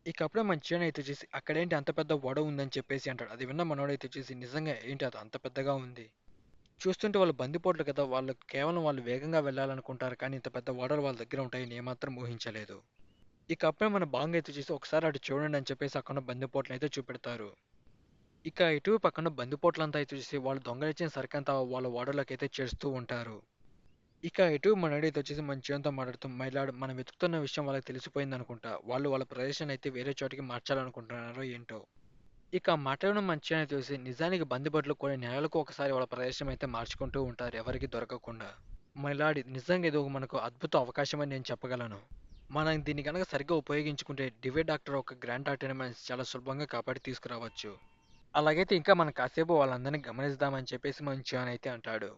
ఇక అప్పుడే మన చియాన్ అయితే వచ్చేసి అక్కడేంటి అంత పెద్ద ఓడ ఉందని చెప్పేసి అంటాడు. అది విన్న మనోడైతే వచ్చేసి నిజంగా ఏంటి అది అంత పెద్దగా ఉంది. చూస్తుంటే వాళ్ళు బందిపోట్లు కదా! వాళ్ళు కేవలం వేగంగా వెళ్ళాలనుకుంటారు. కానీ ఇంత పెద్ద ఓడలు వాళ్ళ దగ్గర ఉంటాయని ఏమాత్రం ఊహించలేదు. ఇక అప్పుడే మన బాంగ్ అయితే చూసి ఒకసారి అటు చూడండి అని చెప్పేసి అక్కడున్న బందిపోట్లను అయితే చూపెడతారు. ఇక ఇటు పక్కన బందిపోట్లంతా అయితే చూసి వాళ్ళు దొంగలించిన సరుకంతా వాళ్ళ ఓడలోకైతే చేరుస్తూ ఉంటారు. ఇక ఎటు మనోడైతే వచ్చేసి మన చియంతో మాట్లాడుతూ మైలాడ్ మనం వెతుకుతున్న విషయం వాళ్ళకి తెలిసిపోయిందనుకుంటా. వాళ్ళు వాళ్ళ ప్రదేశాన్ని అయితే వేరే చోటికి మార్చాలనుకుంటున్నారో ఏంటో. ఇక మాట్లాడడం మన చియాన్ చూసి నిజానికి బందిపోట్లు కూడా నెలలకు ఒకసారి వాళ్ళ ప్రదేశం అయితే మార్చుకుంటూ ఉంటారు ఎవరికి దొరకకుండా. మైలాడ్ నిజంగా ఇది ఒక మనకు అద్భుత అవకాశం అని నేను చెప్పగలను. మనం దీన్ని కనుక సరిగ్గా ఉపయోగించుకుంటే డివే డాక్టర్ ఒక గ్రాండ్ డాక్టర్ని మనం చాలా సులభంగా కాపాడి తీసుకురావచ్చు. అలాగైతే ఇంకా మనం కాసేపు వాళ్ళందరినీ గమనిద్దామని చెప్పేసి మన చియాన్ అయితే అంటాడు.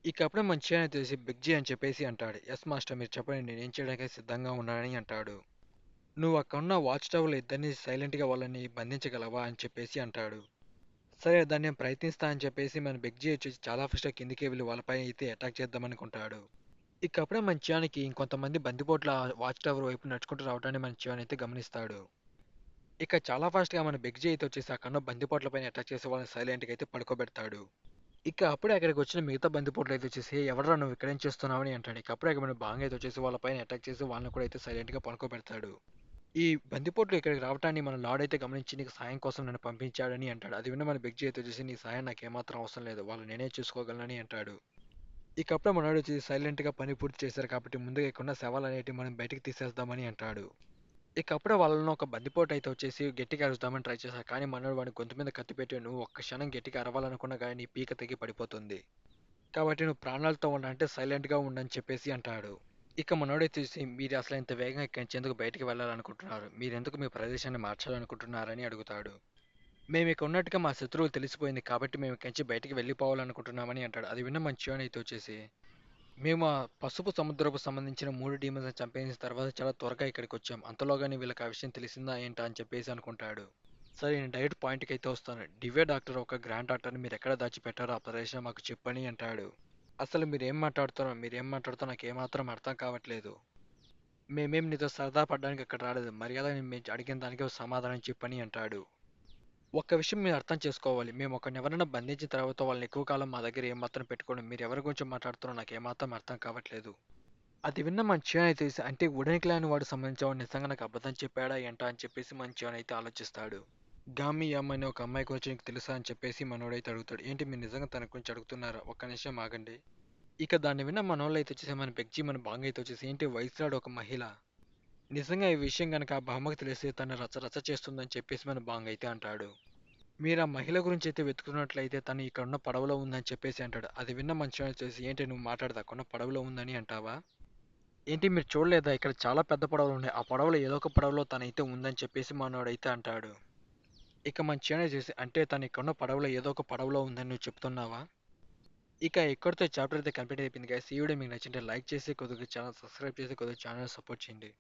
ఇక అప్పుడే మంచి అని తెలిసి బిగ్ జీ అని చెప్పేసి అంటాడు. ఎస్ మాస్టర్ మీరు చెప్పండి నేనేం చేయడానికి సిద్ధంగా ఉన్నానని అంటాడు. నువ్వు అక్కడున్న వాచ్ టవర్లో ఇద్దరిని సైలెంట్గా వాళ్ళని బంధించగలవా అని చెప్పేసి అంటాడు. సరే దాన్ని నేను ప్రయత్నిస్తా అని చెప్పేసి మన బిగ్ జీ వచ్చేసి చాలా ఫస్ట్ కిందికి వెళ్ళి వాళ్ళపై అయితే అటాక్ చేద్దామనుకుంటాడు. ఇక అప్పుడే మన చియానికి ఇంకొంతమంది బందిపోట్ల వాచ్ టవర్ వైపు నడుచుకుంటూ రావడాన్ని మన చియాన్ అయితే గమనిస్తాడు. ఇక చాలా ఫాస్ట్గా మన బిగ్ జీ అయితే వచ్చేసి అక్కడ బందిపోట్ల పైన అటాక్ చేసి వాళ్ళని సైలెంట్గా అయితే పడుకోబెడతాడు. ఇక అప్పుడే అక్కడికి వచ్చిన మిగతా బందిపోట్లు అయితే వచ్చేసి ఎవడరా నువ్వు ఇక్కడేం చేస్తున్నావు అని అంటాడు. ఇక అప్పుడే మన బాంగ్ అయితే వచ్చేసి వాళ్ళ పైన అటాక్ చేసి వాళ్ళని కూడా అయితే సైలెంట్గా పడుకోబెడతాడు. ఈ బందిపోట్లు ఇక్కడికి రావటాన్ని మన లార్డ్ అయితే గమనించి నీకు సాయం కోసం నన్ను పంపించాడని అంటాడు. అది విన్న మన బిగ్జీ అయితే వచ్చేసి నీ సాయం నాకు ఏమాత్రం అవసరం లేదు వాళ్ళు నేనే చూసుకోగలనని అంటాడు. ఇక అప్పుడే మనోడు వచ్చి సైలెంట్గా పని పూర్తి చేశారు కాబట్టి ముందుగా ఇక్కడ శవాలు అనేటివి మనం బయటికి తీసేద్దామని అంటాడు. ఇక అప్పుడే వాళ్ళను ఒక బందిపోటు అయితే వచ్చేసి గట్టిగా అరుద్దామని ట్రై చేశారు. కానీ మనోడు వాడి గొంతు మీద కత్తి పెట్టి నువ్వు ఒక్క క్షణం గట్టిగా అరవాలనుకున్నా కానీ నీ పీక తెగి పడిపోతుంది. కాబట్టి నువ్వు ప్రాణాలతో ఉండాలంటే సైలెంట్‌గా ఉండని చెప్పేసి అంటాడు. ఇక మనోడే చూసి మీరు అసలు ఇంత వేగంగా ఇక్కడి నుంచి ఎందుకు బయటికి వెళ్ళాలనుకుంటున్నారు? మీరెందుకు మీ ప్రదేశాన్ని మార్చాలనుకుంటున్నారని అడుగుతాడు. మేము ఇక్కడ ఉన్నట్టుగా మా శత్రువులు తెలిసిపోయింది కాబట్టి మేము ఇక్కడి నుంచి బయటికి వెళ్ళిపోవాలనుకుంటున్నామని అంటాడు. అది విన్న మన చియోన్ అయితే వచ్చేసి మేము ఆ పసుపు సముద్రపు సంబంధించిన 3 డీమన్స్‌ని చంపేసిన తర్వాత చాలా త్వరగా ఇక్కడికి వచ్చాం. అంతలోగాని వీళ్ళకి ఆ విషయం తెలిసిందా ఏంటా అని చెప్పేసి అనుకుంటాడు. సరే నేను డైరెక్ట్ పాయింట్‌కి అయితే వస్తాను. దివ్య డాక్టర్ ఒక గ్రాండ్ డాక్టర్‌ని మీరు ఎక్కడ దాచిపెట్టారో ఆ ప్రదేశం మాకు చెప్పని అంటాడు. అసలు మీరేం మాట్లాడుతున్నారో నాకు ఏమాత్రం అర్థం కావట్లేదు. మేమేం నీతో సరదా పడడానికి ఇక్కడ రాలేదు. మర్యాదగా మేము అడిగిన దానికి ఒక సమాధానం చెప్పని అంటాడు. ఒక్క విషయం మీరు అర్థం చేసుకోవాలి. మేము ఒకరినెవరైనా బంధించిన తర్వాత వాళ్ళని ఎక్కువ కాలం మా దగ్గర ఏమాత్రం పెట్టుకోను. మీరు ఎవరి గురించి మాట్లాడుతున్నారో నాకు ఏమాత్రం అర్థం కావట్లేదు. అది విన్న మన చియాన్ అయితే అంటే వుడెన్ క్లాన్ వాడు సంబంధించిన వాడు నిజంగా నాకు అబద్ధం చెప్పాడా ఏంటా అని చెప్పేసి మన చియాన్ అయితే ఆలోచిస్తాడు. గామి యమ్ అనే ఒక అమ్మాయి గురించి నీకు తెలుసా అని చెప్పేసి మనోడైతే అడుగుతాడు. ఏంటి మీరు నిజంగా తన గురించి అడుగుతున్నారా? ఒక్క నిమిషం ఆగండి. ఇక దాన్ని విన్న మనోళ్ళు అయితే వచ్చేసి మన బెగ్జీ మన బాంగ్ అయితే వచ్చేసి ఏంటి వయసురాడు ఒక మహిళ. నిజంగా ఈ విషయం కనుక ఆ బామ్మకి తెలిస్తే తను రచ్చ రచ్చ చేస్తుందని చెప్పేసి మన బాంగ్ అయితే అంటాడు. మీరు ఆ మహిళ గురించి అయితే వెతుకుతున్నట్లయితే తను ఇక్కడ ఉన్న పడవలో ఉందని చెప్పేసి అంటాడు. అది విన్న మనిషి వచ్చేసి ఏంటి నువ్వు మాట్లాడదాకున్న పడవలో ఉందని అంటావా? ఏంటి మీరు చూడలేదా ఇక్కడ చాలా పెద్ద పడవలు ఉన్నాయి. ఆ పడవలో ఏదో ఒక పడవలో తనైతే ఉందని చెప్పేసి మనోడైతే అంటాడు. ఇక మన చిన్న చేసి అంటే తను ఇక్కడున్న పడవలో ఏదో ఒక పడవలో ఉందని నువ్వు చెప్తున్నావా? ఇక ఇక్కడితో చాప్టర్ అయితే కంప్లీట్ అయిపోయింది గైస్. ఈ వీడియో మీకు నచ్చింటే లైక్ చేసి కొద్దిగా ఛానల్ సబ్స్క్రైబ్ చేసి కొద్దిగా ఛానల్ సపోర్ట్ చేయండి.